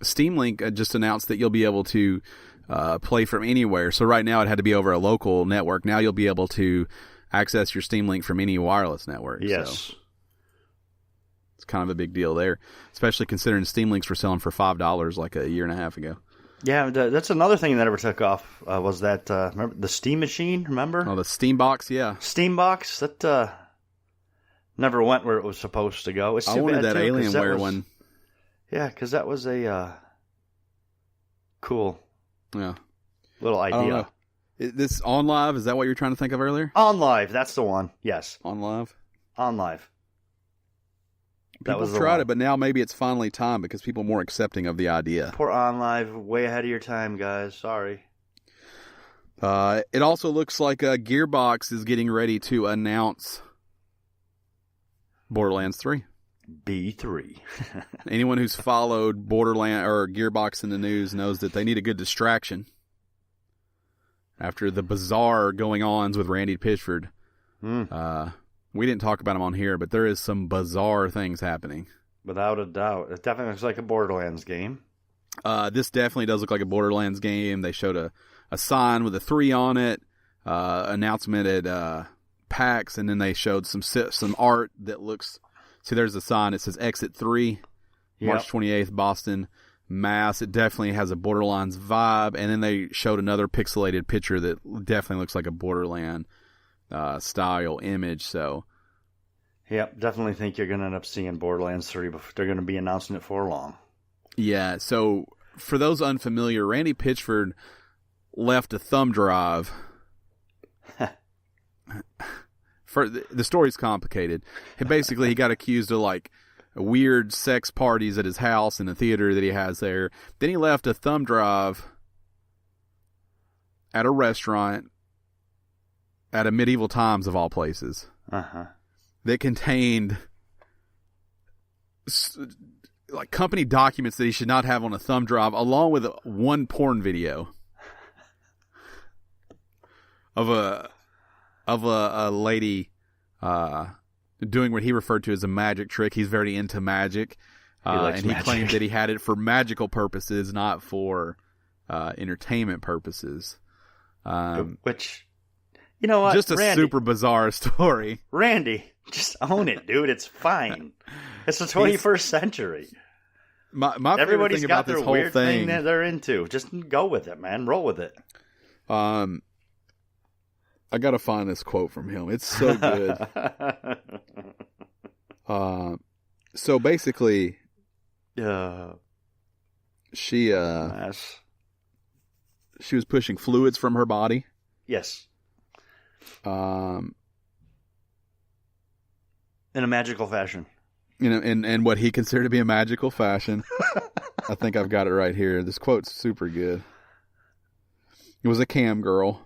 Steam Link just announced that you'll be able to play from anywhere. So right now it had to be over a local network. Now you'll be able to access your Steam Link from any wireless network. Yes. So it's kind of a big deal there, especially considering Steam Links were selling for $5 like a year and a half ago. Yeah, that's another thing that never took off was that, remember the Steam Machine, remember? Oh, the Steam Box, yeah. Steam Box, that never went where it was supposed to go. I wanted that Alienware one. Yeah, because that was a cool little idea. I don't know. This On Live, is that what you were trying to think of earlier? On Live, that's the one, yes. On Live? On Live. People tried it, but now maybe it's finally time because people are more accepting of the idea. Poor On Live, way ahead of your time, guys. Sorry. It also looks like Gearbox is getting ready to announce Borderlands 3. B3. Anyone who's followed Borderlands or Gearbox in the news knows that they need a good distraction after the bizarre going-ons with Randy Pitchford. We didn't talk about them on here, but there is some bizarre things happening. Without a doubt. It definitely looks like a Borderlands game. This definitely does look like a Borderlands game. They showed a sign with a 3 on it, announcement at PAX, and then they showed some art that looks... See, there's a sign. It says Exit 3, March 28th, Boston, Mass. It definitely has a Borderlands vibe. And then they showed another pixelated picture that definitely looks like a Borderland style image. So, yep, definitely think you're going to end up seeing Borderlands 3. But they're going to be announcing it for long. Yeah, so for those unfamiliar, Randy Pitchford left a thumb drive the story's complicated. Basically, he got accused of like weird sex parties at his house in the theater that he has there. Then he left a thumb drive at a restaurant at a Medieval Times of all places that contained like company documents that he should not have on a thumb drive, along with one porn video of a lady doing what he referred to as a magic trick. He's very into magic, and he claimed that he had it for magical purposes, not for entertainment purposes. Which, you know what? Just a super bizarre story. Randy, just own it, dude. It's fine. It's the 21st century. My Everybody's thing got about their this whole weird thing that they're into. Just go with it, man. Roll with it. I gotta find this quote from him. It's so good. So basically, she was pushing fluids from her body. Yes. In a magical fashion. You know, in what he considered to be a magical fashion. I think I've got it right here. This quote's super good. It was a cam girl.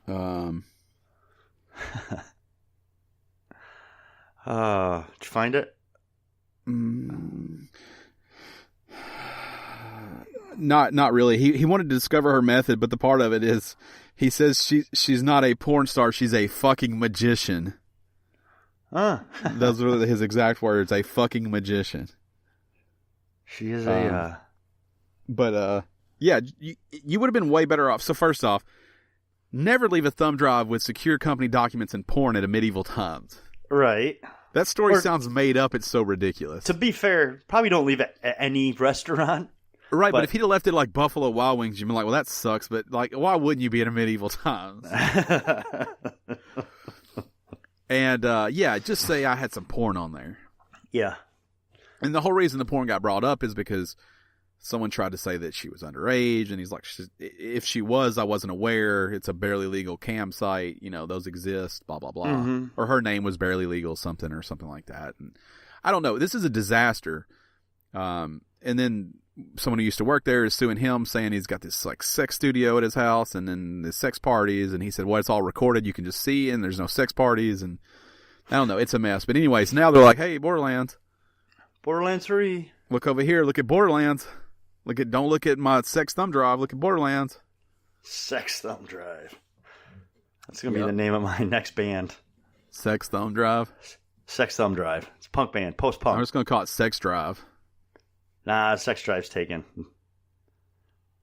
Did you find it? Not really. He wanted to discover her method, but the part of it is he says she's not a porn star, she's a fucking magician. Those were his exact words, a fucking magician. She is But yeah, you would have been way better off. So first off, never leave a thumb drive with secure company documents and porn at a Medieval Times. Right. That story sounds made up. It's so ridiculous. To be fair, probably don't leave it at any restaurant. Right, but if he'd have left it like Buffalo Wild Wings, you'd be like, well, that sucks, but like, why wouldn't you be in a Medieval Times? And yeah, just say I had some porn on there. Yeah. And the whole reason the porn got brought up is because someone tried to say that she was underage, and he's like, if she was, I wasn't aware. It's a barely legal cam site. You know, those exist, blah, blah, blah. Mm-hmm. Or her name was barely legal something or something like that. And I don't know. This is a disaster. And then someone who used to work there is suing him, saying he's got this like sex studio at his house and then the sex parties. And he said, well, it's all recorded. You can just see, and there's no sex parties. And I don't know. It's a mess. But anyways, now they're like, hey, Borderlands 3. Look over here. Look at Borderlands. Don't look at my sex thumb drive. Look at Borderlands. Sex thumb drive. That's going to be the name of my next band. Sex thumb drive? Sex thumb drive. It's a punk band. Post-punk. I'm just going to call it Sex Drive. Nah, Sex Drive's taken.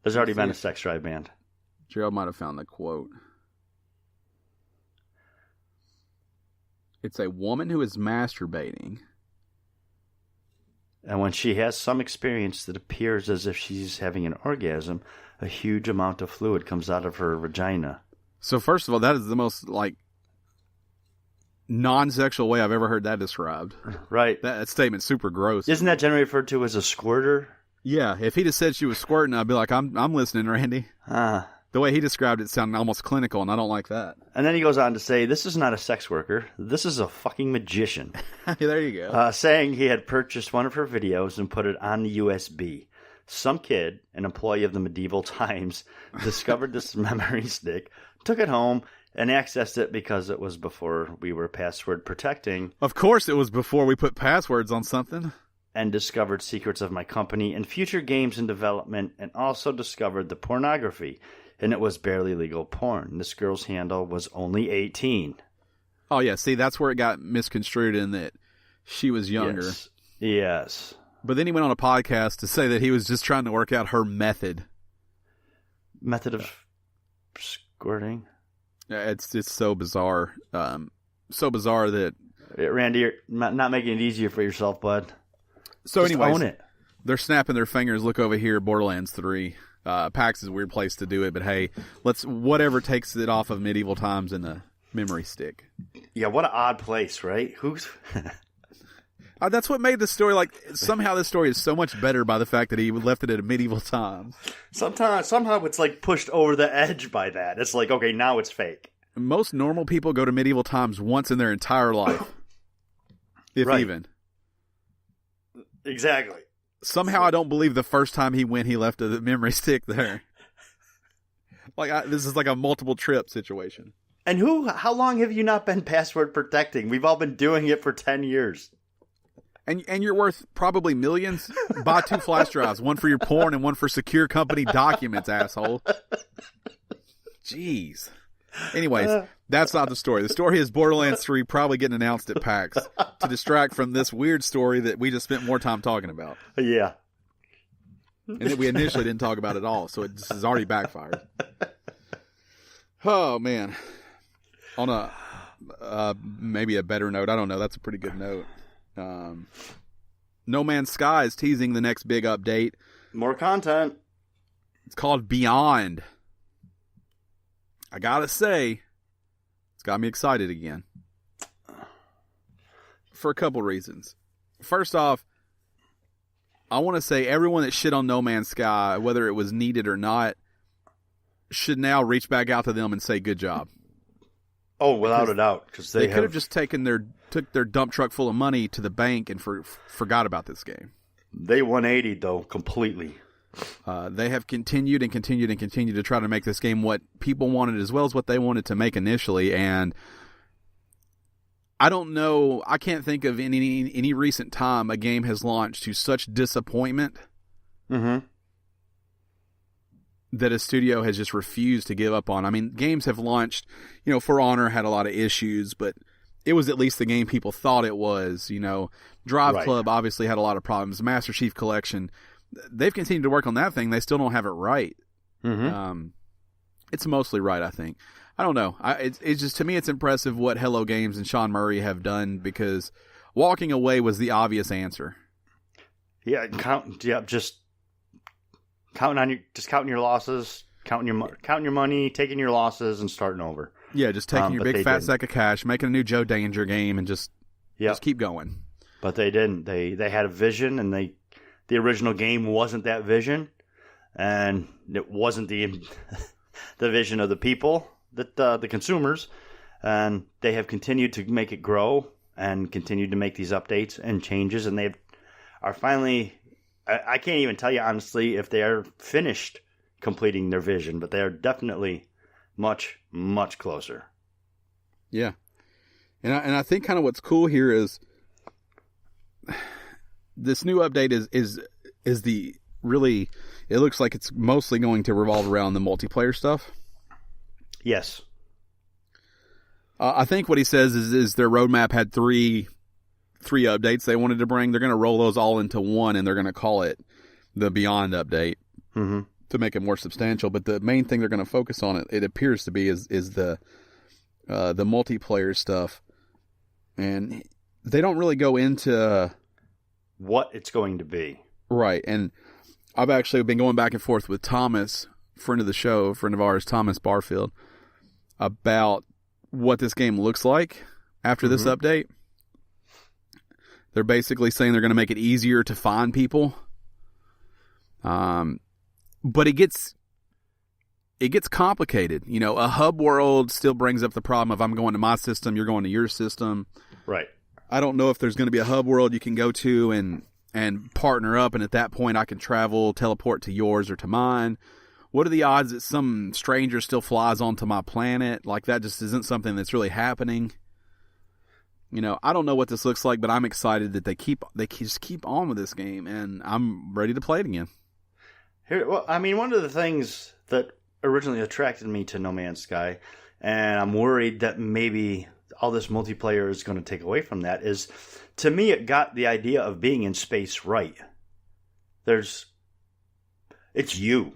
There's already been a Sex Drive band. Gerald might have found the quote. It's a woman who is masturbating. And when she has some experience that appears as if she's having an orgasm, a huge amount of fluid comes out of her vagina. So first of all, that is the most, like, non-sexual way I've ever heard that described. Right. That statement's super gross. Isn't that generally referred to as a squirter? Yeah. If he'd have said she was squirting, I'd be like, I'm listening, Randy. The way he described it sounded almost clinical, and I don't like that. And then he goes on to say, this is not a sex worker. This is a fucking magician. There you go. Saying he had purchased one of her videos and put it on the USB. Some kid, an employee of the Medieval Times, discovered this memory stick, took it home, and accessed it because it was before we were password protecting. Of course it was before we put passwords on something. And discovered secrets of my company and future games in development, and also discovered the pornography. And it was barely legal porn. This girl's handle was only 18. Oh, yeah. See, that's where it got misconstrued in that she was younger. Yes. But then he went on a podcast to say that he was just trying to work out her method. Method of squirting? It's so bizarre. So bizarre that... Randy, you're not making it easier for yourself, bud. So just anyways, own it. They're snapping their fingers. Look over here, Borderlands 3. PAX is a weird place to do it, but hey, whatever takes it off of Medieval Times in a memory stick. Yeah, what an odd place, right? Who's... That's what made the story, like, somehow this story is so much better by the fact that he left it at a Medieval Times. Somehow it's like pushed over the edge by that. It's like, okay, now it's fake. most normal people go to medieval times once in their entire life, if right. even. Exactly. Somehow I don't believe the first time he went, he left a memory stick there. This is like a multiple trip situation. And how long have you not been password protecting? We've all been doing it for 10 years. And you're worth probably millions. Buy 2 flash drives, one for your porn and one for secure company documents, asshole. Jeez. Anyways, that's not the story. The story is Borderlands 3 probably getting announced at PAX to distract from this weird story that we just spent more time talking about. Yeah. And that we initially didn't talk about at all, so it just has already backfired. Oh, man. On a maybe a better note, I don't know. That's a pretty good note. No Man's Sky is teasing the next big update. More content. It's called Beyond. I gotta say, it's got me excited again. For a couple reasons. First off, I want to say everyone that shit on No Man's Sky, whether it was needed or not, should now reach back out to them and say good job. Oh, without a doubt, because they could have just took their dump truck full of money to the bank and forgot about this game. They 180 though completely. They have continued to try to make this game what people wanted as well as what they wanted to make initially, and I don't know. I can't think of any recent time a game has launched to such disappointment. Mm-hmm. That a studio has just refused to give up on. I mean, games have launched, For Honor had a lot of issues, but it was at least the game people thought it was. Drive Club obviously had a lot of problems. Master Chief Collection, they've continued to work on that thing. They still don't have it right. Mm-hmm. It's mostly right, I think. I don't know. It's just, to me, it's impressive what Hello Games and Sean Murray have done, because walking away was the obvious answer. Yeah, just counting your losses, counting your money, taking your losses, and starting over. Yeah, just taking your big fat sack of cash, making a new Joe Danger game, and just keep going. But they didn't. They had a vision, and the original game wasn't that vision, and it wasn't the vision of the people, the consumers, and they have continued to make it grow and continued to make these updates and changes, and they are finally. I can't even tell you honestly if they are finished completing their vision, but they are definitely much, much closer. Yeah. And I think kind of what's cool here is this new update is the really, it looks like it's mostly going to revolve around the multiplayer stuff. Yes. I think what he says is their roadmap had three updates they wanted to bring. They're going to roll those all into one, and they're going to call it the Beyond update to make it more substantial. But the main thing they're going to focus on, it appears to be, is the multiplayer stuff, and they don't really go into what it's going to be. Right, and I've actually been going back and forth with Thomas, friend of the show, friend of ours, Thomas Barfield, about what this game looks like after this update. They're basically saying they're going to make it easier to find people. But it gets complicated. A hub world still brings up the problem of I'm going to my system, you're going to your system. Right. I don't know if there's going to be a hub world you can go to and partner up, and at that point I can teleport to yours or to mine. What are the odds that some stranger still flies onto my planet? Like, that just isn't something that's really happening. I don't know what this looks like, but I'm excited that they just keep on with this game, and I'm ready to play it again. One of the things that originally attracted me to No Man's Sky, and I'm worried that maybe all this multiplayer is going to take away from that, is, to me, it got the idea of being in space right. It's you.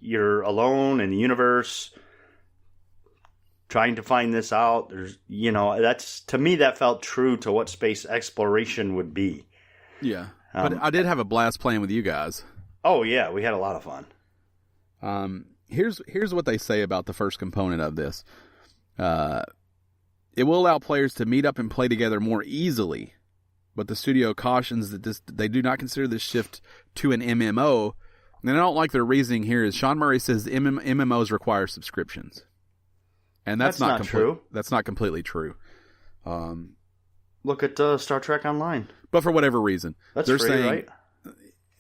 You're alone in the universe, trying to find this out. To me, that felt true to what space exploration would be. Yeah. But I did have a blast playing with you guys. Oh yeah, we had a lot of fun. Here's what they say about the first component of this. It will allow players to meet up and play together more easily, but the studio cautions that they do not consider this shift to an MMO, And I don't like their reasoning here is Sean Murray says MMOs require subscriptions. And that's not true. That's not completely true. Look at Star Trek Online. But for whatever reason. They're free, saying, right?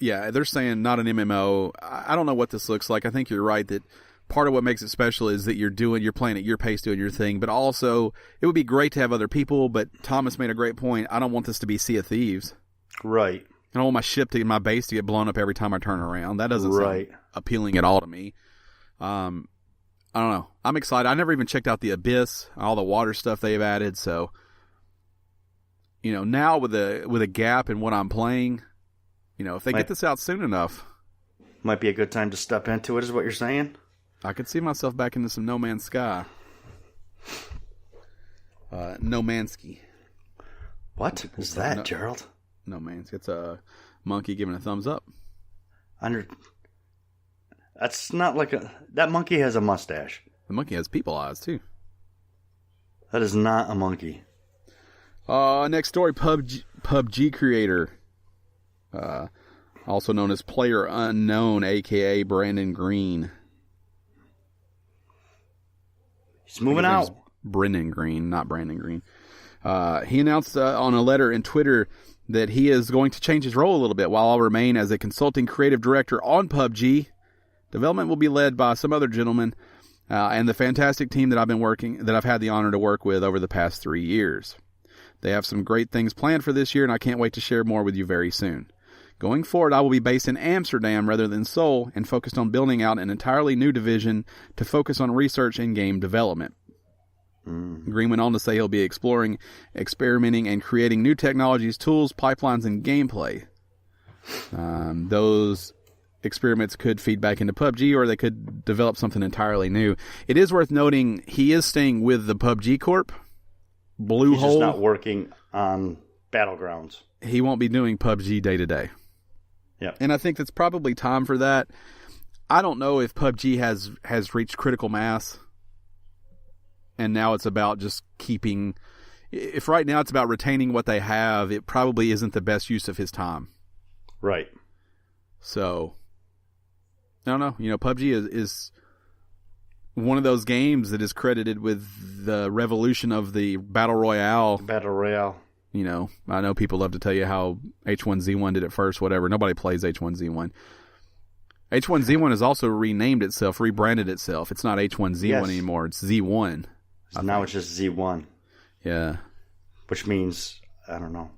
Yeah, they're saying not an MMO. I don't know what this looks like. I think you're right that part of what makes it special is that you're playing at your pace, doing your thing. But also, it would be great to have other people. But Thomas made a great point. I don't want this to be Sea of Thieves. Right. I don't want my base to get blown up every time I turn around. That doesn't sound appealing at all to me. I don't know. I'm excited. I never even checked out the Abyss, all the water stuff they've added. So, now with a gap in what I'm playing, if they get this out soon enough, might be a good time to step into it. Is what you're saying? I could see myself back into some No Man's Sky. No Mansky. What is that, Gerald? No Man's. It's a monkey giving a thumbs up. That's not like that monkey has a mustache. The monkey has people eyes too. That is not a monkey. Next story, PUBG creator, also known as Player Unknown, aka Brandon Green. He's moving out. Brendan Green, not Brandon Green. He announced on a letter in Twitter that he is going to change his role a little bit. While I'll remain as a consulting creative director on PUBG, development will be led by some other gentlemen and the fantastic team that I've had the honor to work with over the past 3 years. They have some great things planned for this year, and I can't wait to share more with you very soon. Going forward, I will be based in Amsterdam rather than Seoul and focused on building out an entirely new division to focus on research and game development. Green went on to say he'll be exploring, experimenting, and creating new technologies, tools, pipelines, and gameplay. Those experiments could feed back into PUBG, or they could develop something entirely new. It is worth noting he is staying with the PUBG Corp. He's just not working on Battlegrounds. He won't be doing PUBG day to day. Yeah, and I think that's probably time for that. I don't know if PUBG has reached critical mass. And now it's about just keeping... If right now it's about retaining what they have, it probably isn't the best use of his time. Right. So, I don't know. PUBG is one of those games that is credited with the revolution of the Battle Royale. Battle Royale. I know people love to tell you how H1Z1 did it first, whatever. Nobody plays H1Z1. H1Z1 has also renamed itself, rebranded itself. It's not H1Z1 anymore. It's Z1. Now it's just Z1. Yeah. Which means, I don't know.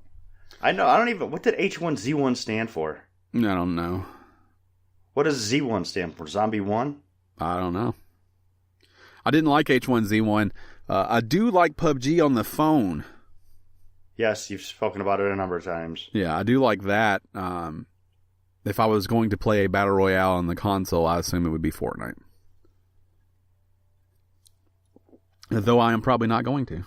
I don't even, what did H1Z1 stand for? I don't know. What does Z1 stand for? Zombie 1? I don't know. I didn't like H1Z1. I do like PUBG on the phone. Yes, you've spoken about it a number of times. Yeah, I do like that. If I was going to play a Battle Royale on the console, I assume it would be Fortnite. Though I am probably not going to.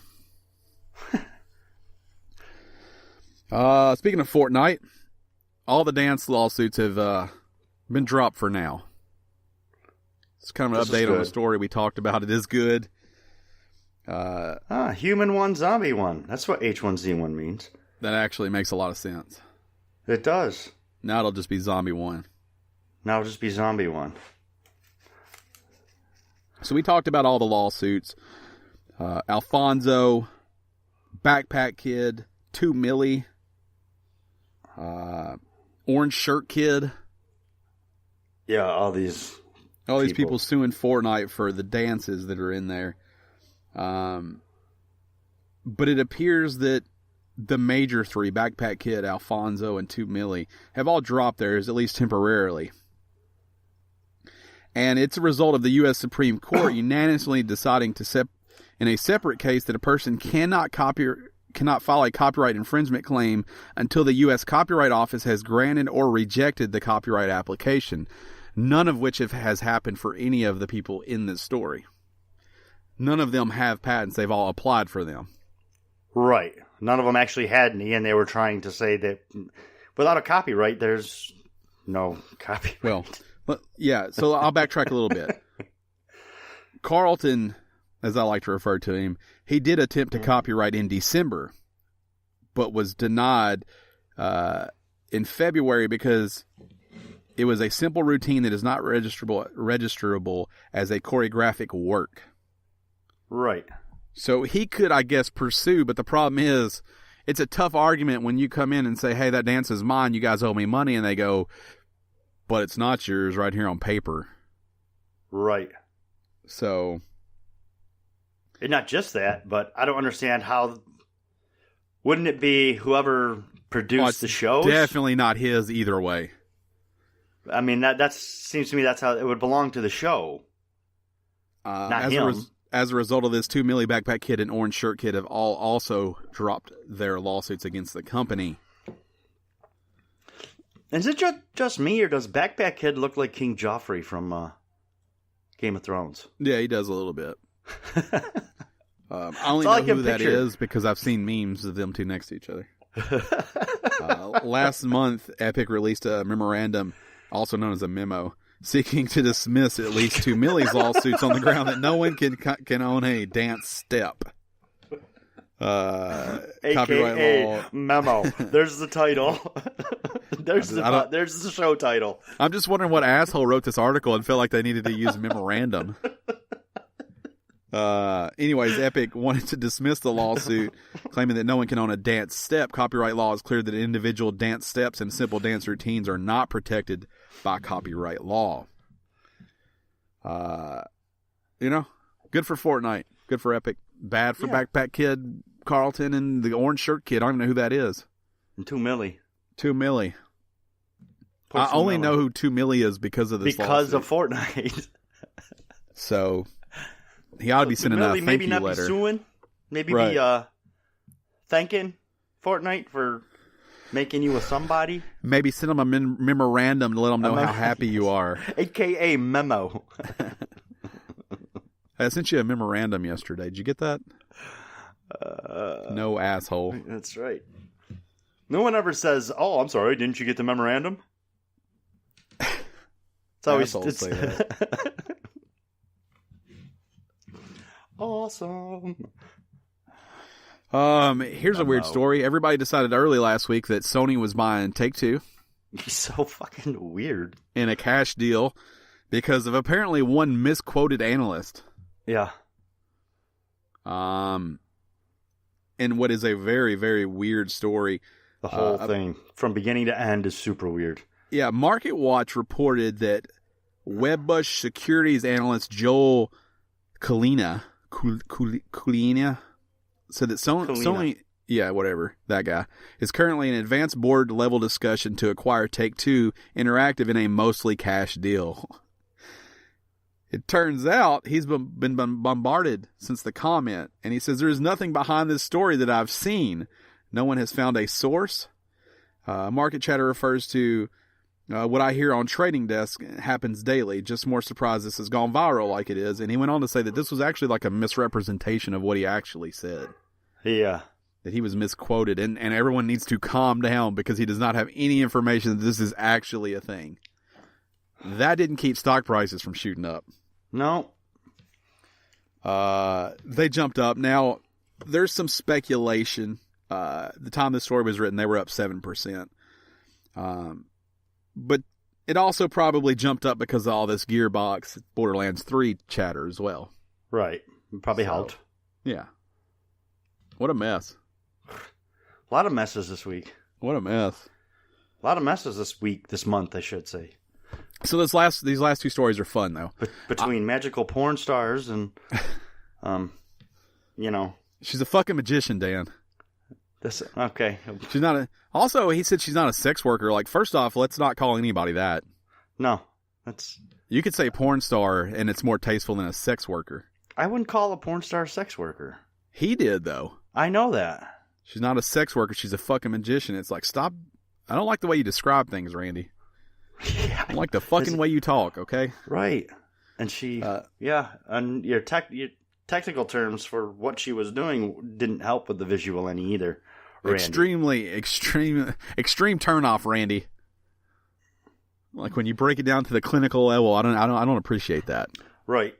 Speaking of Fortnite, all the dance lawsuits have been dropped for now. It's kind of an update on the story we talked about. It is good. Human 1, Zombie 1. That's what H1Z1 means. That actually makes a lot of sense. It does. Now it'll just be Zombie 1. Now it'll just be Zombie 1. So we talked about all the lawsuits. Alfonso, Backpack Kid, 2 Millie, Orange Shirt Kid. Yeah, all these people suing Fortnite for the dances that are in there. But it appears that the major 3, Backpack Kid, Alfonso, and 2 Millie, have all dropped theirs, at least temporarily. And it's a result of the U.S. Supreme Court unanimously deciding to in a separate case that a person cannot file a copyright infringement claim until the U.S. Copyright Office has granted or rejected the copyright application, none of which has happened for any of the people in this story. None of them have patents. They've all applied for them. Right. None of them actually had any, and they were trying to say that without a copyright, there's no copyright. Well, yeah, so I'll backtrack a little bit. Carlton, as I like to refer to him, he did attempt to copyright in December, but was denied in February because It was a simple routine that is not registerable as a choreographic work. Right. So he could, I guess, pursue, but the problem is, it's a tough argument when you come in and say, hey, that dance is mine, you guys owe me money, and they go, but it's not yours right here on paper. Right. So. And not just that, but I don't understand how, wouldn't it be whoever produced the shows? Definitely not his either way. I mean, that seems to me that's how it would belong to the show. Not him. As a result of this, 2 Millie, Backpack Kid, and Orange Shirt Kid have all also dropped their lawsuits against the company. Is it just me, or does Backpack Kid look like King Joffrey from Game of Thrones? Yeah, he does a little bit. I only know who that is because I've seen memes of them two next to each other. Last month, Epic released a memorandum, also known as a memo, seeking to dismiss at least 2 Millie's lawsuits on the ground that no one can own a dance step. AKA law. Memo. There's the title. There's the show title. I'm just wondering what asshole wrote this article and felt like they needed to use memorandum. Anyways, Epic wanted to dismiss the lawsuit, claiming that no one can own a dance step. Copyright law is clear that individual dance steps and simple dance routines are not protected by copyright law. Good for Fortnite. Good for Epic. Bad for Backpack Kid, Carlton, and the Orange Shirt Kid. I don't even know who that is. And 2 Millie. 2 Millie. I only know who 2 Millie is because of this lawsuit. of Fortnite. So he ought to be sending a thank maybe you not letter. Be suing. Maybe be thanking Fortnite for making you a somebody. Maybe send them a memorandum to let them know how happy you are. AKA Memo. I sent you a memorandum yesterday. Did you get that? No, asshole. That's right. No one ever says, "Oh, I'm sorry, didn't you get the memorandum?" It's always say that. Awesome. Here's a weird story. Everybody decided early last week that Sony was buying Take-Two. He's so fucking weird. In a cash deal because of apparently one misquoted analyst. Yeah. And what is a very, very weird story. The whole thing, from beginning to end, is super weird. Yeah, MarketWatch reported that Wedbush securities analyst Joel Kulina said that Sony, whatever, that guy, is currently in advanced board-level discussion to acquire Take-Two Interactive in a mostly cash deal. It turns out he's been bombarded since the comment, and he says there is nothing behind this story that I've seen. No one has found a source. Market chatter refers to what I hear on trading desk happens daily. Just more surprised this has gone viral like it is. And he went on to say that this was actually like a misrepresentation of what he actually said. Yeah. That he was misquoted, and everyone needs to calm down because he does not have any information that this is actually a thing. That didn't keep stock prices from shooting up. No. They jumped up. Now, there's some speculation. The time this story was written, they were up 7%. But it also probably jumped up because of all this Gearbox Borderlands 3 chatter as well. Right. Probably helped. Yeah. What a mess. A lot of messes this week. What a mess. A lot of messes this month, I should say. So these last two stories are fun, though. Between magical porn stars and, She's a fucking magician, Dan. Okay. She's not also, he said she's not a sex worker. Like, first off, let's not call anybody that. No. You could say porn star, and it's more tasteful than a sex worker. I wouldn't call a porn star a sex worker. He did, though. I know that. She's not a sex worker. She's a fucking magician. It's like, stop. I don't like the way you describe things, Randy. Yeah. I don't like the fucking way you talk, okay? Right. And she, and your technical terms for what she was doing didn't help with the visual any either. Randy. Extreme turnoff, Randy. Like when you break it down to the clinical level, I don't appreciate that. Right.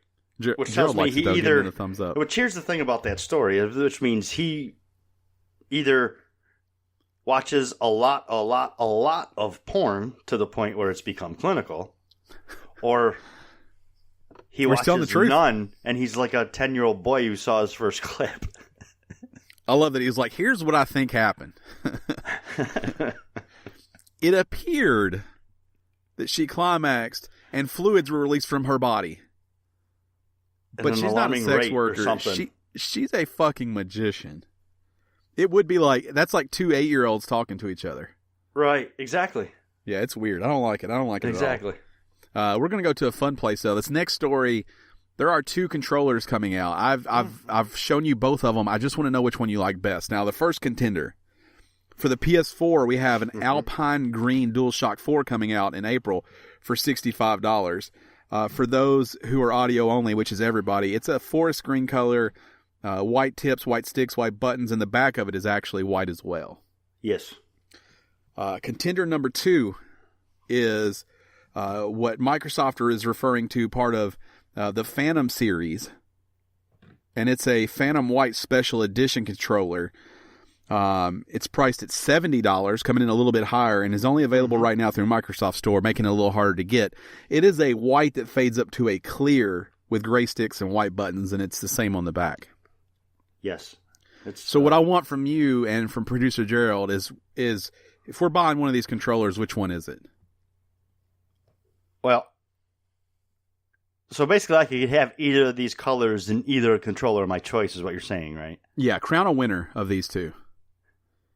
Which tells me he either a thumbs up. Which here's the thing about that story, which means he either watches a lot of porn to the point where it's become clinical, or he watches none and he's like a 10-year-old boy who saw his first clip. I love that he's like, here's what I think happened. It appeared that she climaxed and fluids were released from her body. But she's not a sex worker. She's a fucking magician. It would be like, that's like 2 8-year-olds talking to each other. Right, exactly. Yeah, it's weird. I don't like it. I don't like it exactly. at all. We're going to go to a fun place, though. This next story, there are 2 controllers coming out. I've shown you both of them. I just want to know which one you like best. Now, the first contender. For the PS4, we have an Alpine Green DualShock 4 coming out in April for $65. For those who are audio only, which is everybody, it's a forest green color, white tips, white sticks, white buttons, and the back of it is actually white as well. Yes. Contender number 2 is what Microsoft is referring to, part of the Phantom series, and it's a Phantom White Special Edition controller. It's priced at $70, coming in a little bit higher, and is only available right now through Microsoft Store, making it a little harder to get. It is a white that fades up to a clear with gray sticks and white buttons, and it's the same on the back. Yes. So what I want from you and from producer Gerald is if we're buying one of these controllers, which one is it? Well, so basically I could have either of these colors in either controller of my choice is what you're saying, right? Yeah, crown a winner of these 2.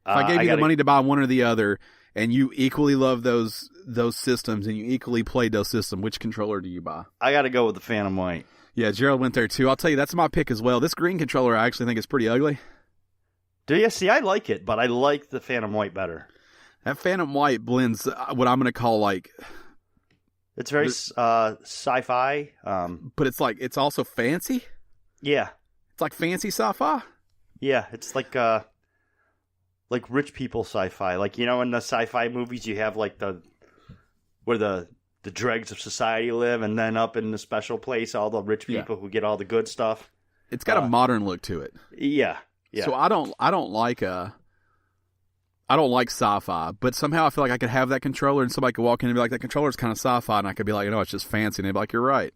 If I gave you the money to buy one or the other, and you equally love those systems, and you equally played those systems, which controller do you buy? I got to go with the Phantom White. Yeah, Gerald went there too. I'll tell you, that's my pick as well. This green controller, I actually think is pretty ugly. Do you? See, I like it, but I like the Phantom White better. That Phantom White blends what I'm going to call like... It's very sci-fi. But it's like, it's also fancy? Yeah. It's like fancy sci-fi? Yeah, it's like rich people sci-fi. Like, you know, in the sci-fi movies you have like where the dregs of society live, and then up in the special place all the rich people who get all the good stuff. It's got a modern look to it. Yeah. Yeah. So I don't like sci-fi, but somehow I feel like I could have that controller and somebody could walk in and be like, that controller's kind of sci-fi, and I could be like, you know, it's just fancy, and they'd be like, you're right.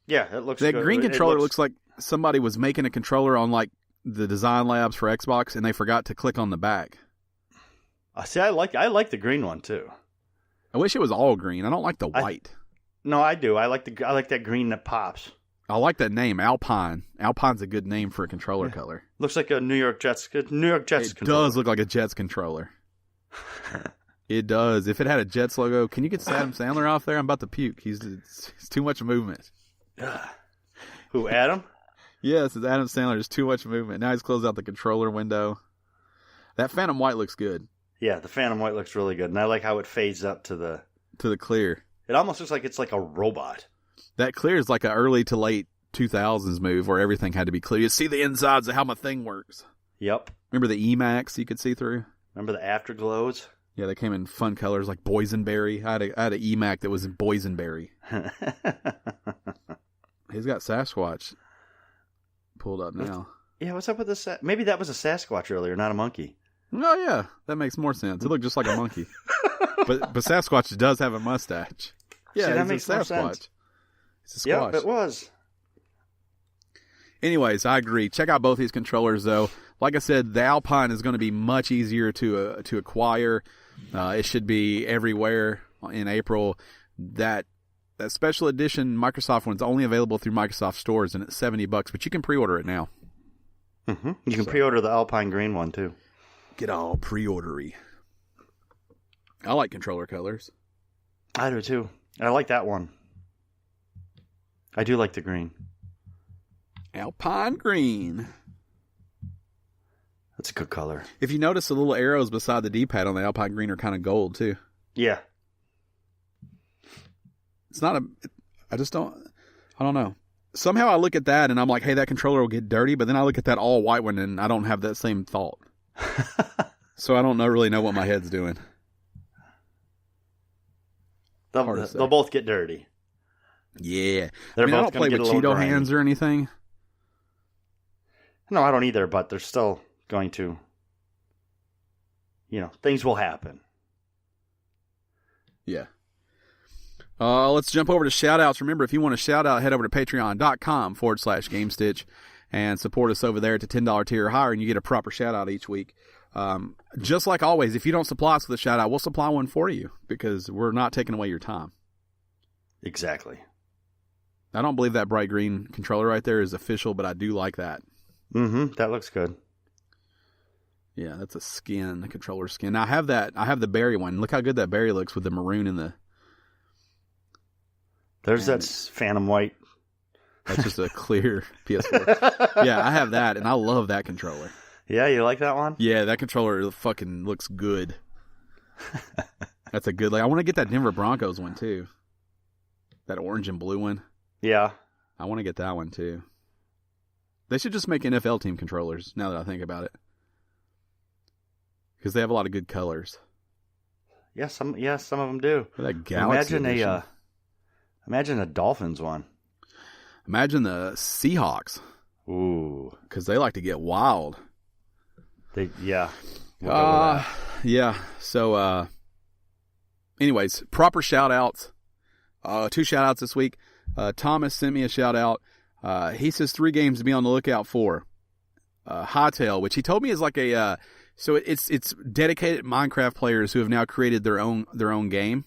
Yeah, it looks that good. Green controller looks like somebody was making a controller on like the design labs for Xbox, and they forgot to click on the back. See, I like the green one too. I wish it was all green. I don't like the white. No, I do. I like that green that pops. I like that name, Alpine. Alpine's a good name for a controller color. Looks like a New York Jets controller. It does look like a Jets controller. It does. If it had a Jets logo, can you get Adam Sandler off there? I'm about to puke. He's too much movement. Who, Adam? Yes, it's Adam Sandler. There's too much movement. Now he's closed out the controller window. That Phantom White looks good. Yeah, the Phantom White looks really good, and I like how it fades up to the clear. It almost looks like it's like a robot. That clear is like an early to late 2000s move where everything had to be clear. You see the insides of how my thing works. Yep. Remember the Emacs you could see through? Remember the afterglows? Yeah, they came in fun colors like boysenberry. I had an Emac that was in boysenberry. He's got Sasquatch pulled up now. Yeah, what's up with this? Maybe that was a Sasquatch earlier, not a monkey. Oh, yeah. That makes more sense. It looked just like a monkey. but Sasquatch does have a mustache. Yeah, see, that makes more sense. It's a squash. Yep, it was. Anyways, I agree. Check out both these controllers, though. Like I said, the Alpine is going to be much easier to acquire. It should be everywhere in April. That special edition Microsoft one's only available through Microsoft stores, and it's $70, but you can pre-order it now. Mm-hmm. You can pre-order the Alpine Green one, too. Get all pre-ordery. I like controller colors. I do, too. I like that one. I do like the green. Alpine Green. That's a good color. If you notice, the little arrows beside the D-pad on the Alpine Green are kind of gold, too. Yeah. It's not I don't know. Somehow I look at that and I'm like, hey, that controller will get dirty, but then I look at that all white one and I don't have that same thought. So I don't really know what my head's doing. They'll both get dirty. Yeah. I don't play with Cheeto hands or anything. No, I don't either, but they're still going to, things will happen. Yeah. Let's jump over to shout-outs. Remember, if you want a shout-out, head over to patreon.com/GameStitch and support us over there at the $10 tier or higher, and you get a proper shout-out each week. Just like always, if you don't supply us with a shout-out, we'll supply one for you because we're not taking away your time. Exactly. I don't believe that bright green controller right there is official, but I do like that. Mm-hmm. That looks good. Yeah, that's a skin, a controller skin. Now, I have the berry one. Look how good that berry looks with the maroon and the... That's Phantom White. That's just a clear PS4. Yeah, I have that, and I love that controller. Yeah, you like that one? Yeah, that controller fucking looks good. That's a good... I want to get that Denver Broncos one, too. That orange and blue one. Yeah. I want to get that one, too. They should just make NFL team controllers, now that I think about it. Because they have a lot of good colors. Yeah, some of them do. That Galaxy edition. Imagine a Dolphins one. Imagine the Seahawks. Ooh. Because they like to get wild. Yeah. Yeah. So, anyways, proper shout-outs. 2 shout-outs this week. Thomas sent me a shout-out. He says 3 games to be on the lookout for. Hightail, which he told me is like a... so it's dedicated Minecraft players who have now created their own game.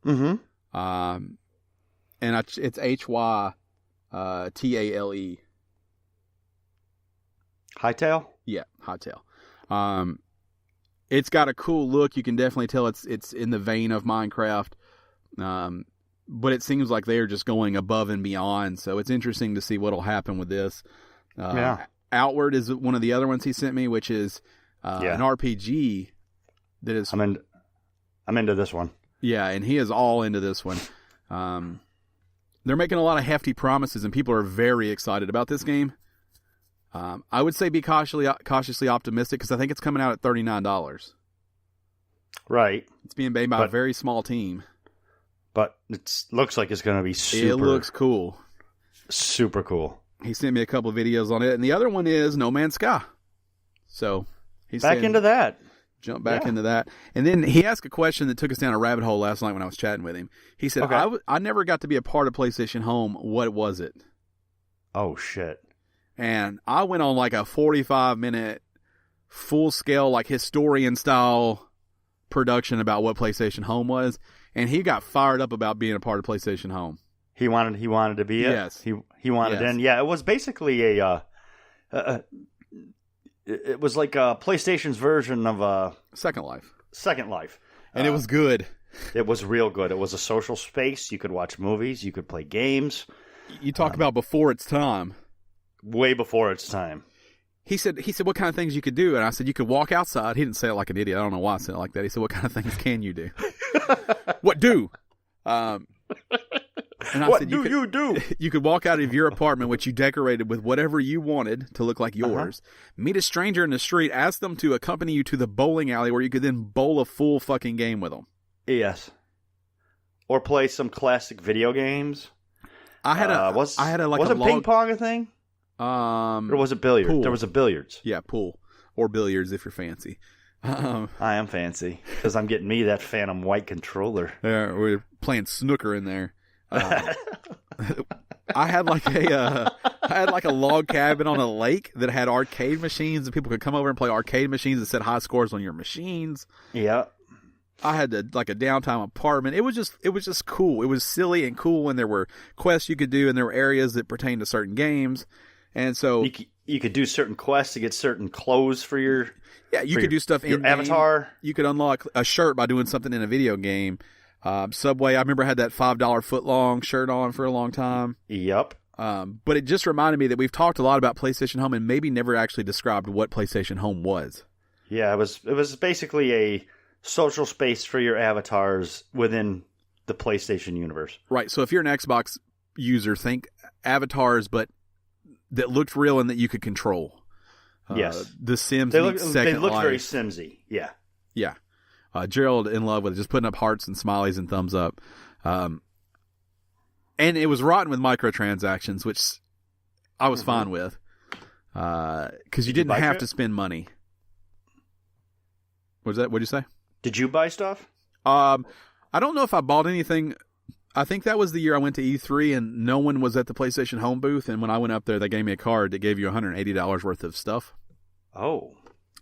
Mm-hmm. And it's HYTALE. Hightail? Yeah, Hightail. It's got a cool look. You can definitely tell it's in the vein of Minecraft. But it seems like they're just going above and beyond. So it's interesting to see what'll happen with this. Yeah. Outward is one of the other ones he sent me, which is an RPG that is... I'm into this one. Yeah, and he is all into this one. They're making a lot of hefty promises, and people are very excited about this game. I would say be cautiously optimistic, because I think it's coming out at $39. Right. It's being made by a very small team. But it looks like it's going to be super... It looks cool. Super cool. He sent me a couple of videos on it, and the other one is No Man's Sky. So he's back into that. Jump back into that. And then he asked a question that took us down a rabbit hole last night when I was chatting with him. He said, okay. I never got to be a part of PlayStation Home. What was it? Oh, shit. And I went on like a 45-minute full-scale, like historian-style production about what PlayStation Home was. And he got fired up about being a part of PlayStation Home. He wanted to be it? Yes. He wanted in. Yeah, it was basically it was like a PlayStation's version of Second Life. And it was good. It was real good. It was a social space. You could watch movies. You could play games. You talk about before its time. Way before its time. He said, what kind of things you could do? And I said, you could walk outside. He didn't say it like an idiot. I don't know why I said it like that. He said, what kind of things can you do? What do? And I what said, you do? You could walk out of your apartment, which you decorated with whatever you wanted to look like yours, meet a stranger in the street, ask them to accompany you to the bowling alley where you could then bowl a full fucking game with them. Yes. Or play some classic video games. I had was it ping pong a thing? Or was it billiards? Pool. There was a billiards. Yeah, pool. Or billiards if you're fancy. I am fancy because I'm getting me that Phantom White controller. We're playing snooker in there. I had like a log cabin on a lake that had arcade machines, and people could come over and play arcade machines and set high scores on your machines. Yeah. I had a downtime apartment. It was just cool. It was silly and cool, and there were quests you could do, and there were areas that pertained to certain games. And so you could do certain quests to get certain clothes for your you could do stuff in your avatar. You could unlock a shirt by doing something in a video game. Subway, I remember I had that $5 foot-long shirt on for a long time. Yep. But it just reminded me that we've talked a lot about PlayStation Home and maybe never actually described what PlayStation Home was. Yeah, it was basically a social space for your avatars within the PlayStation universe. Right. So if you're an Xbox user, think avatars, but that looked real and that you could control. Yes. The Sims they look very Simsy. Yeah. Yeah. Gerald in love with it, just putting up hearts and smileys and thumbs up. And it was rotten with microtransactions, which I was fine with. Because you didn't have to spend money. What'd you say? Did you buy stuff? I don't know if I bought anything. I think that was the year I went to E3 and no one was at the PlayStation Home booth. And when I went up there, they gave me a card that gave you $180 worth of stuff. Oh.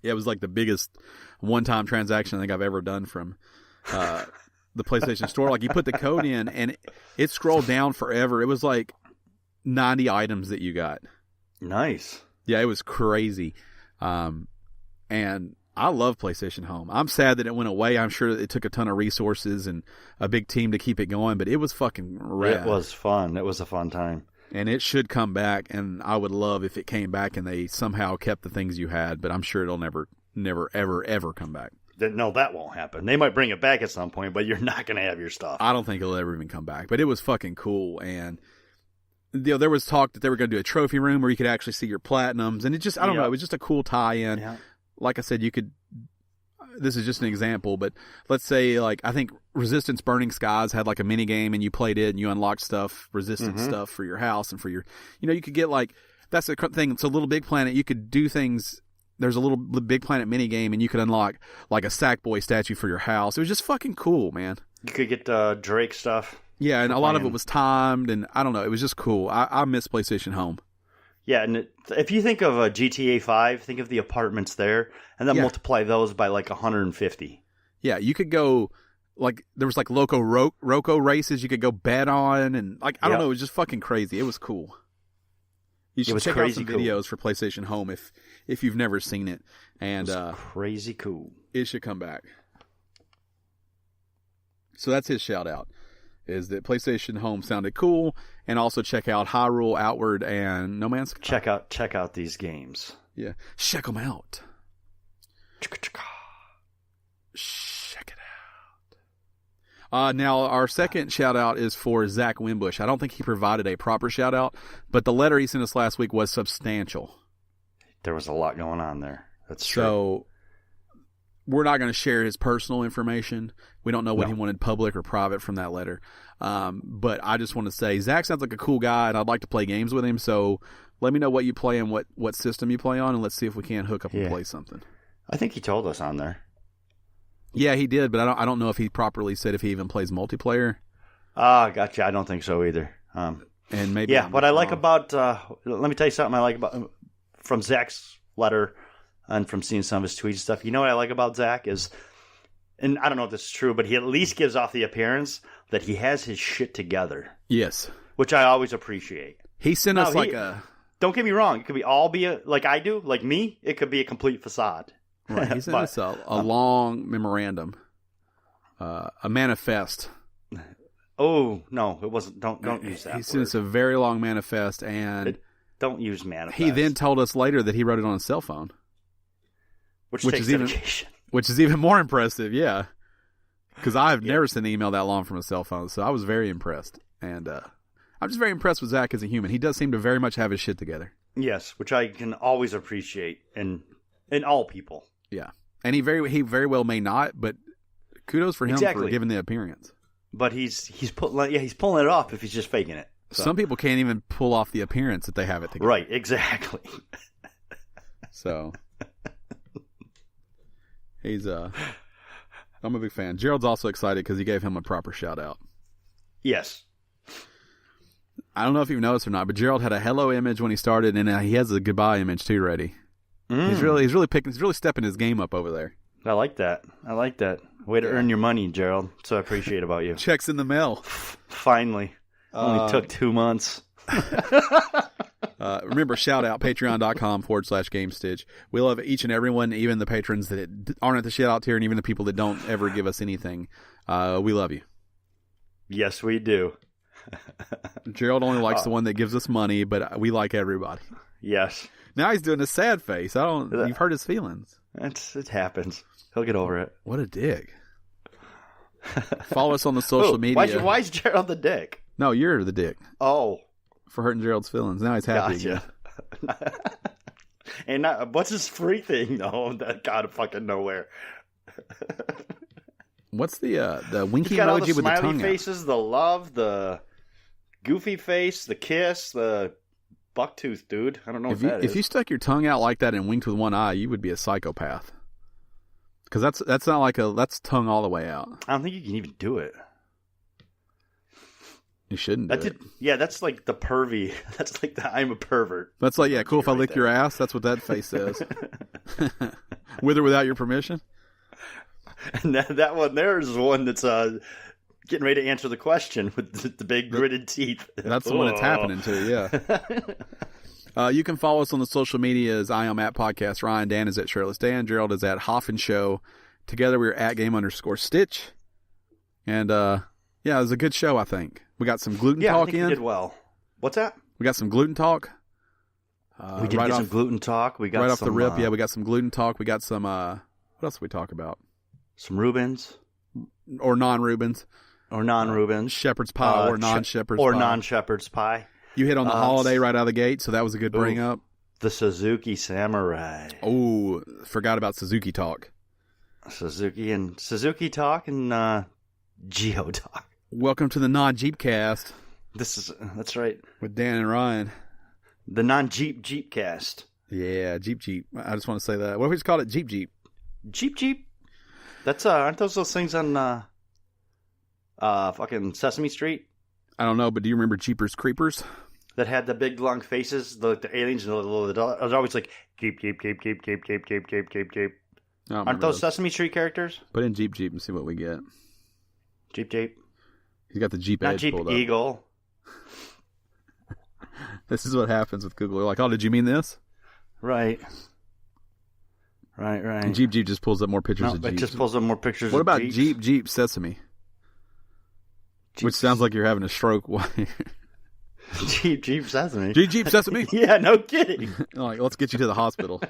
Yeah, it was like the biggest one-time transaction I think I've ever done from the PlayStation Store. Like, you put the code in and it scrolled down forever. It was like 90 items that you got. Nice. Yeah, it was crazy. And I love PlayStation Home. I'm sad that it went away. I'm sure it took a ton of resources and a big team to keep it going, but it was fucking rad. It was fun. It was a fun time. And it should come back, and I would love if it came back and they somehow kept the things you had, but I'm sure it'll never, ever, ever come back. No, that won't happen. They might bring it back at some point, but you're not going to have your stuff. I don't think it'll ever even come back, but it was fucking cool. And there was talk that they were going to do a trophy room where you could actually see your platinums, and it just, I don't know, it was just a cool tie-in. Yeah. Like I said, you could, this is just an example, but let's say, like, I think Resistance Burning Skies had like a mini game and you played it and you unlocked stuff, Resistance stuff for your house and for your, you could get like, that's the thing. It's a Little Big Planet. You could do things. There's a Little Big Planet mini game and you could unlock like a Sackboy statue for your house. It was just fucking cool, man. You could get Drake stuff. Yeah, and a lot of it was timed, and I don't know. It was just cool. I miss PlayStation Home. Yeah, and if you think of a GTA 5, think of the apartments there, and then multiply those by like 150. Yeah, you could go, like, there was like Roco races you could go bet on, and like, I don't know, it was just fucking crazy. It was cool. You should check out some videos for PlayStation Home if you've never seen it. And crazy cool. It should come back. So that's his shout out. Is that PlayStation Home sounded cool, and also check out Hyrule, Outward, and No Man's Sky. Check out these games. Yeah, check them out. Check it out. Now, our second shout out is for Zach Wimbush. I don't think he provided a proper shout out, but the letter he sent us last week was substantial. There was a lot going on there. That's true. So we're not going to share his personal information. We don't know what he wanted public or private from that letter. But I just want to say, Zach sounds like a cool guy, and I'd like to play games with him. So let me know what you play and what system you play on, and let's see if we can't hook up and play something. I think he told us on there. Yeah, he did, but I don't know if he properly said if he even plays multiplayer. Gotcha. I don't think so either. And maybe what I like about let me tell you something I like about from Zach's letter and from seeing some of his tweets and stuff. You know what I like about Zach is, and I don't know if this is true, but he at least gives off the appearance that he has his shit together. Yes, which I always appreciate. He sent us Don't get me wrong. It could be like I do, like me. It could be a complete facade. Right. He sent us a long memorandum, a manifest. Oh no, it wasn't. Don't use that. He sent us a very long manifest, and don't use manifest. He then told us later that he wrote it on a cell phone, which takes dedication. Which is even more impressive. Yeah, because I've never sent an email that long from a cell phone, so I was very impressed, and I'm just very impressed with Zach as a human. He does seem to very much have his shit together. Yes, which I can always appreciate in all people. Yeah, and he very well may not, but kudos for him for giving the appearance. But he's pulling it off if he's just faking it. So. Some people can't even pull off the appearance that they have it together. Right, exactly. So I'm a big fan. Gerald's also excited because he gave him a proper shout out. Yes. I don't know if you've noticed or not, but Gerald had a hello image when he started, and he has a goodbye image too ready. He's really stepping his game up over there. I like that. Way to earn your money, Gerald. So I appreciate about you. Checks in the mail. Finally. Only took 2 months. Remember, shout out patreon.com/Gamestitch. We love each and every one, even the patrons that aren't at the shout out tier, and even the people that don't ever give us anything. We love you. Yes, we do. Gerald only likes the one that gives us money, but we like everybody. Yes. Now he's doing a sad face. You've hurt his feelings. It happens. He'll get over it. What a dick. Follow us on the social media. Why is Gerald the dick? No, you're the dick. Oh. For hurting Gerald's feelings. Now he's happy again. And what's his free thing, though? That got of fucking nowhere. What's the winky emoji all the with the tongue faces, out? The love, the goofy face, the kiss, the bucktooth, dude. I don't know what that is. If you stuck your tongue out like that and winked with one eye, you would be a psychopath. Because that's not like that's tongue all the way out. I don't think you can even do it. You shouldn't do it. Yeah, that's like the pervy. That's like the I'm a pervert. That's like, yeah, cool if I lick your ass. That's what that face says. With or without your permission? And that one there is one that's getting ready to answer the question with the big gritted teeth. That's the one it's happening to, yeah. You can follow us on the social medias. I am at Podcast Ryan. Dan is at Shirtless Dan. Gerald is at Hoffin Show. Together we're at Game_Stitch. And yeah, it was a good show, I think. We got some gluten talk I think in. We did well. What's that? We got some gluten talk. We did get some gluten talk. We got right some, off the rip. Yeah, we got some gluten talk. We got some. What else did we talk about? Some Reubens or non-Reubens or non-Reubens, shepherd's pie or non-shepherd's or pie. non-shepherd's pie. You hit on the holiday right out of the gate, so that was a good bring up. The Suzuki Samurai. Oh, forgot about Suzuki talk. Suzuki talk and Geo talk. Welcome to the non-Jeep cast. That's right. With Dan and Ryan. The non-Jeep cast. Yeah, Jeep. I just want to say that. What if we just called it Jeep? Jeep. That's aren't those things on fucking Sesame Street? I don't know, but do you remember Jeepers Creepers? That had the big long faces, the aliens, and it was always like Jeep. Aren't those Sesame Street characters? Put in Jeep and see what we get. Jeep. He's got the Jeep Not Edge Jeep pulled up. Eagle. This is what happens with Google. They're like, oh, did you mean this? Right. And Jeep just pulls up more pictures of Jeep. It just pulls up more pictures what of about Jeeps? Jeep Sesame? Which sounds like you're having a stroke. Jeep Sesame. Jeep Sesame? Yeah, no kidding. Like, let's get you to the hospital.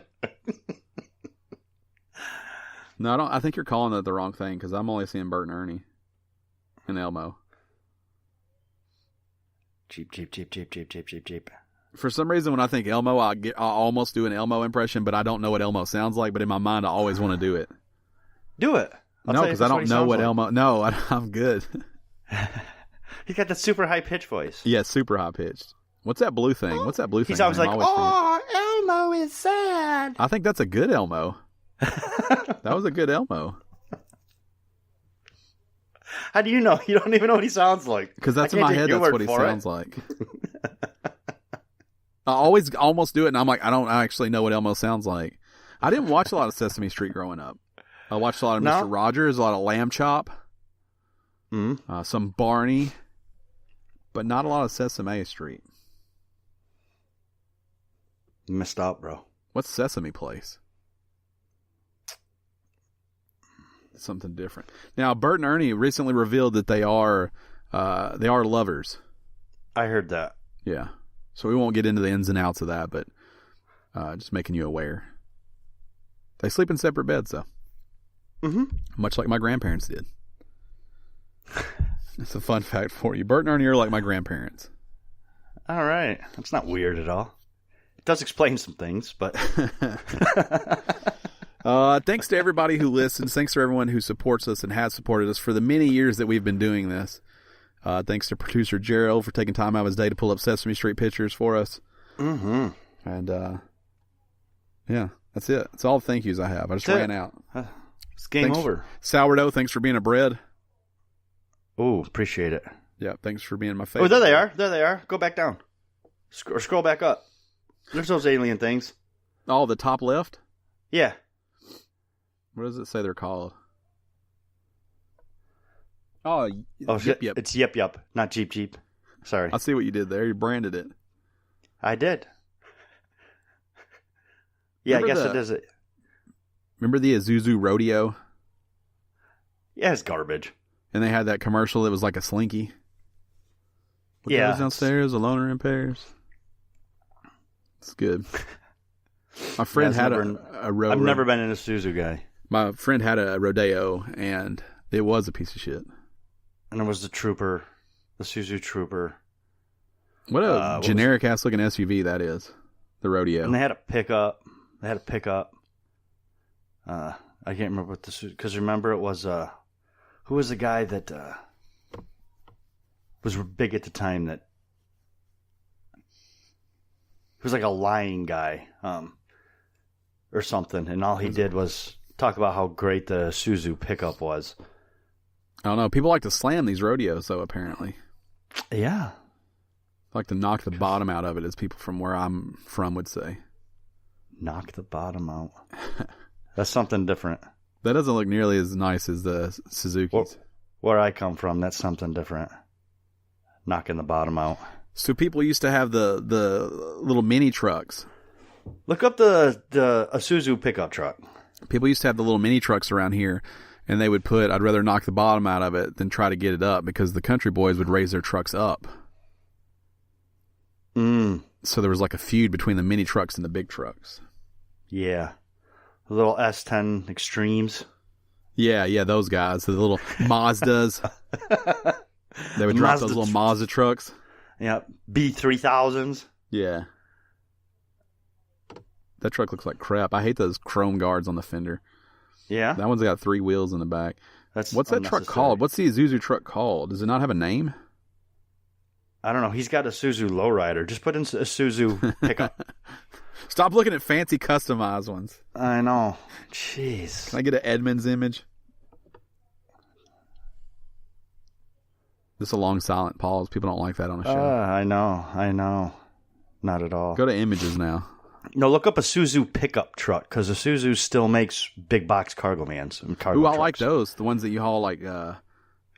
No, I think you're calling it the wrong thing because I'm only seeing Bert and Ernie and Elmo. Jeep. For some reason, when I think Elmo, I almost do an Elmo impression, but I don't know what Elmo sounds like. But in my mind, I always want to do it. Do it. No, because I don't know what Elmo. No, I'm good. He's got that super high pitched voice. Yeah, super high pitched. What's that blue thing? He's always like, Elmo is sad. I think that's a good Elmo. That was a good Elmo. How do you know? You don't even know what he sounds like. Because that's in my head. That's what he sounds like. I always almost do it, and I'm like, I don't actually know what Elmo sounds like. I didn't watch a lot of Sesame Street growing up. I watched a lot of Mr. Rogers, a lot of Lamb Chop, some Barney, but not a lot of Sesame Street. You missed out, bro. What's Sesame Place? Something different. Now, Bert and Ernie recently revealed that they are lovers. I heard that. Yeah. So we won't get into the ins and outs of that, but just making you aware. They sleep in separate beds, though. Mm-hmm. Much like my grandparents did. It's a fun fact for you. Bert and Ernie are like my grandparents. All right. That's not weird at all. It does explain some things, but... Thanks to everybody who listens. Thanks to everyone who supports us and has supported us for the many years that we've been doing this. Thanks to producer Gerald for taking time out of his day to pull up Sesame Street pictures for us. Mm-hmm. And, yeah, that's it. That's all the thank yous I have. I just ran out. It's game over. Sourdough, thanks for being a bread. Oh, appreciate it. Yeah, thanks for being my favorite. Oh, there they are. Go back down. Scroll back up. There's those alien things. Oh, the top left? Yeah. What does it say they're called? Oh, Yip. It's Yip, not Jeep. Sorry. I see what you did there. You branded it. I did. Yeah, I guess it is. Remember the Isuzu Rodeo? Yeah, it's garbage. And they had that commercial that was like a Slinky. What goes downstairs, a loner in pairs. It's good. My friend had a rodeo. I've never been an Isuzu guy. My friend had a rodeo, and it was a piece of shit. And it was the Isuzu Trooper. What a generic-ass looking SUV that is, the rodeo. And they had a pickup. I can't remember what this was, because remember it was, who was the guy that was big at the time that, he was like a lying guy, or something, and all he did was talk about how great the Isuzu pickup was. I don't know. People like to slam these rodeos, though, apparently. Yeah. Like to knock the bottom out of it, as people from where I'm from would say. Knock the bottom out. That's something different. That doesn't look nearly as nice as the Suzuki's. Where I come from, that's something different. Knocking the bottom out. So people used to have the little mini trucks. Look up the Isuzu pickup truck. People used to have the little mini trucks around here, and they would put, I'd rather knock the bottom out of it than try to get it up, because the country boys would raise their trucks up. So there was like a feud between the mini trucks and the big trucks. Yeah. The little S10 Extremes. Yeah, those guys. The little Mazdas. They would drop those little Mazda trucks. Yeah, B3000s. Yeah. That truck looks like crap. I hate those chrome guards on the fender. Yeah? That one's got 3 wheels in the back. What's that truck called? What's the Isuzu truck called? Does it not have a name? I don't know. He's got a Isuzu lowrider. Just put in a Isuzu pickup. Stop looking at fancy customized ones. I know. Jeez. Can I get an Edmunds image? This is a long silent pause. People don't like that on a show. I know. Not at all. Go to images now. No, look up a Isuzu pickup truck, because Isuzu still makes big box cargo vans and cargo trucks. I like those. The ones that you haul like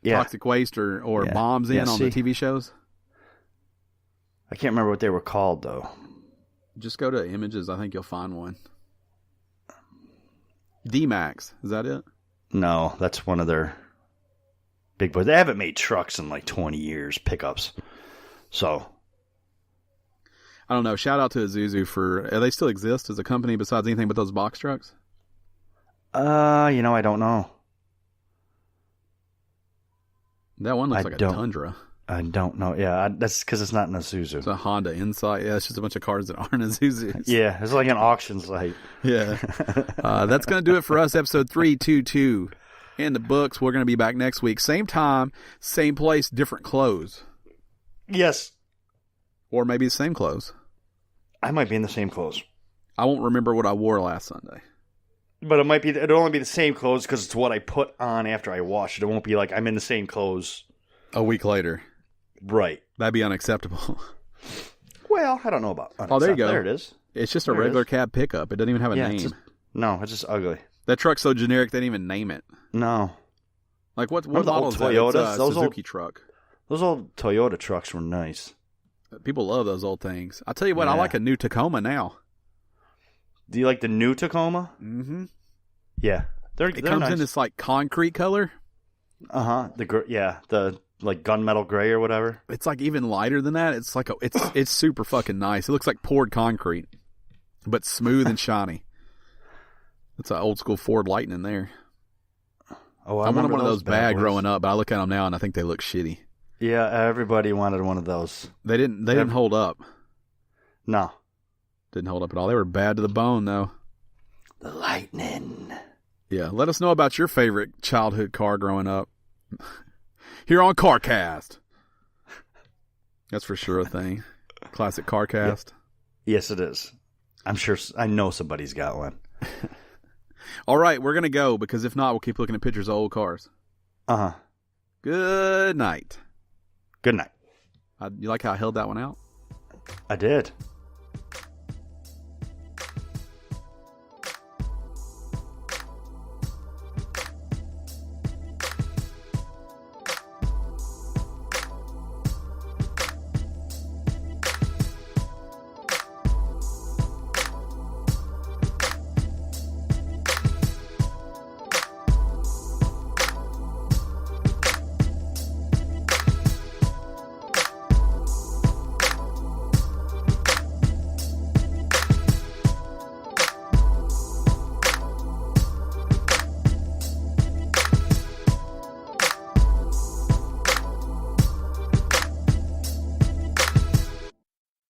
toxic waste or bombs in on the TV shows. I can't remember what they were called, though. Just go to images. I think you'll find one. D-Max. Is that it? No, that's one of their big boys. They haven't made trucks in like 20 years, pickups. So, I don't know. Shout out to Isuzu for... they still exist as a company besides anything but those box trucks? I don't know. That one looks like a Tundra. I don't know. Yeah, that's because it's not an Isuzu. It's a Honda Insight. Yeah, it's just a bunch of cars that aren't Isuzus. Yeah, it's like an auction site. Yeah. That's going to do it for us, episode 322. In the books. We're going to be back next week. Same time, same place, different clothes. Yes. Or maybe the same clothes. I might be in the same clothes. I won't remember what I wore last Sunday. But it'll only be the same clothes because it's what I put on after I wash it. It won't be like I'm in the same clothes a week later. Right. That'd be unacceptable. Well, I don't know about unacceptable. Oh, there you go. There it is. It's just a regular cab pickup. It doesn't even have a name. It's just ugly. That truck's so generic they didn't even name it. No. Like what model is that? Toyotas? It's a Suzuki truck. Those old Toyota trucks were nice. People love those old things. I tell you what, I like a new Tacoma now. Do you like the new Tacoma? Mm-hmm. Yeah. It comes nice. in this like concrete color. Uh-huh. The like gunmetal gray or whatever. It's like even lighter than that. It's like it's super fucking nice. It looks like poured concrete, but smooth and shiny. It's an old school Ford Lightning there. Oh, I wanted one of those bad growing up, but I look at them now and I think they look shitty. Yeah, everybody wanted one of those. They didn't hold up. No. Didn't hold up at all. They were bad to the bone though. The Lightning. Yeah, let us know about your favorite childhood car growing up. Here on CarCast. That's for sure a thing. Classic CarCast. Yeah. Yes, it is. I know somebody's got one. All right, we're going to go because if not, we'll keep looking at pictures of old cars. Uh-huh. Good night. Good night. You like how I held that one out? I did.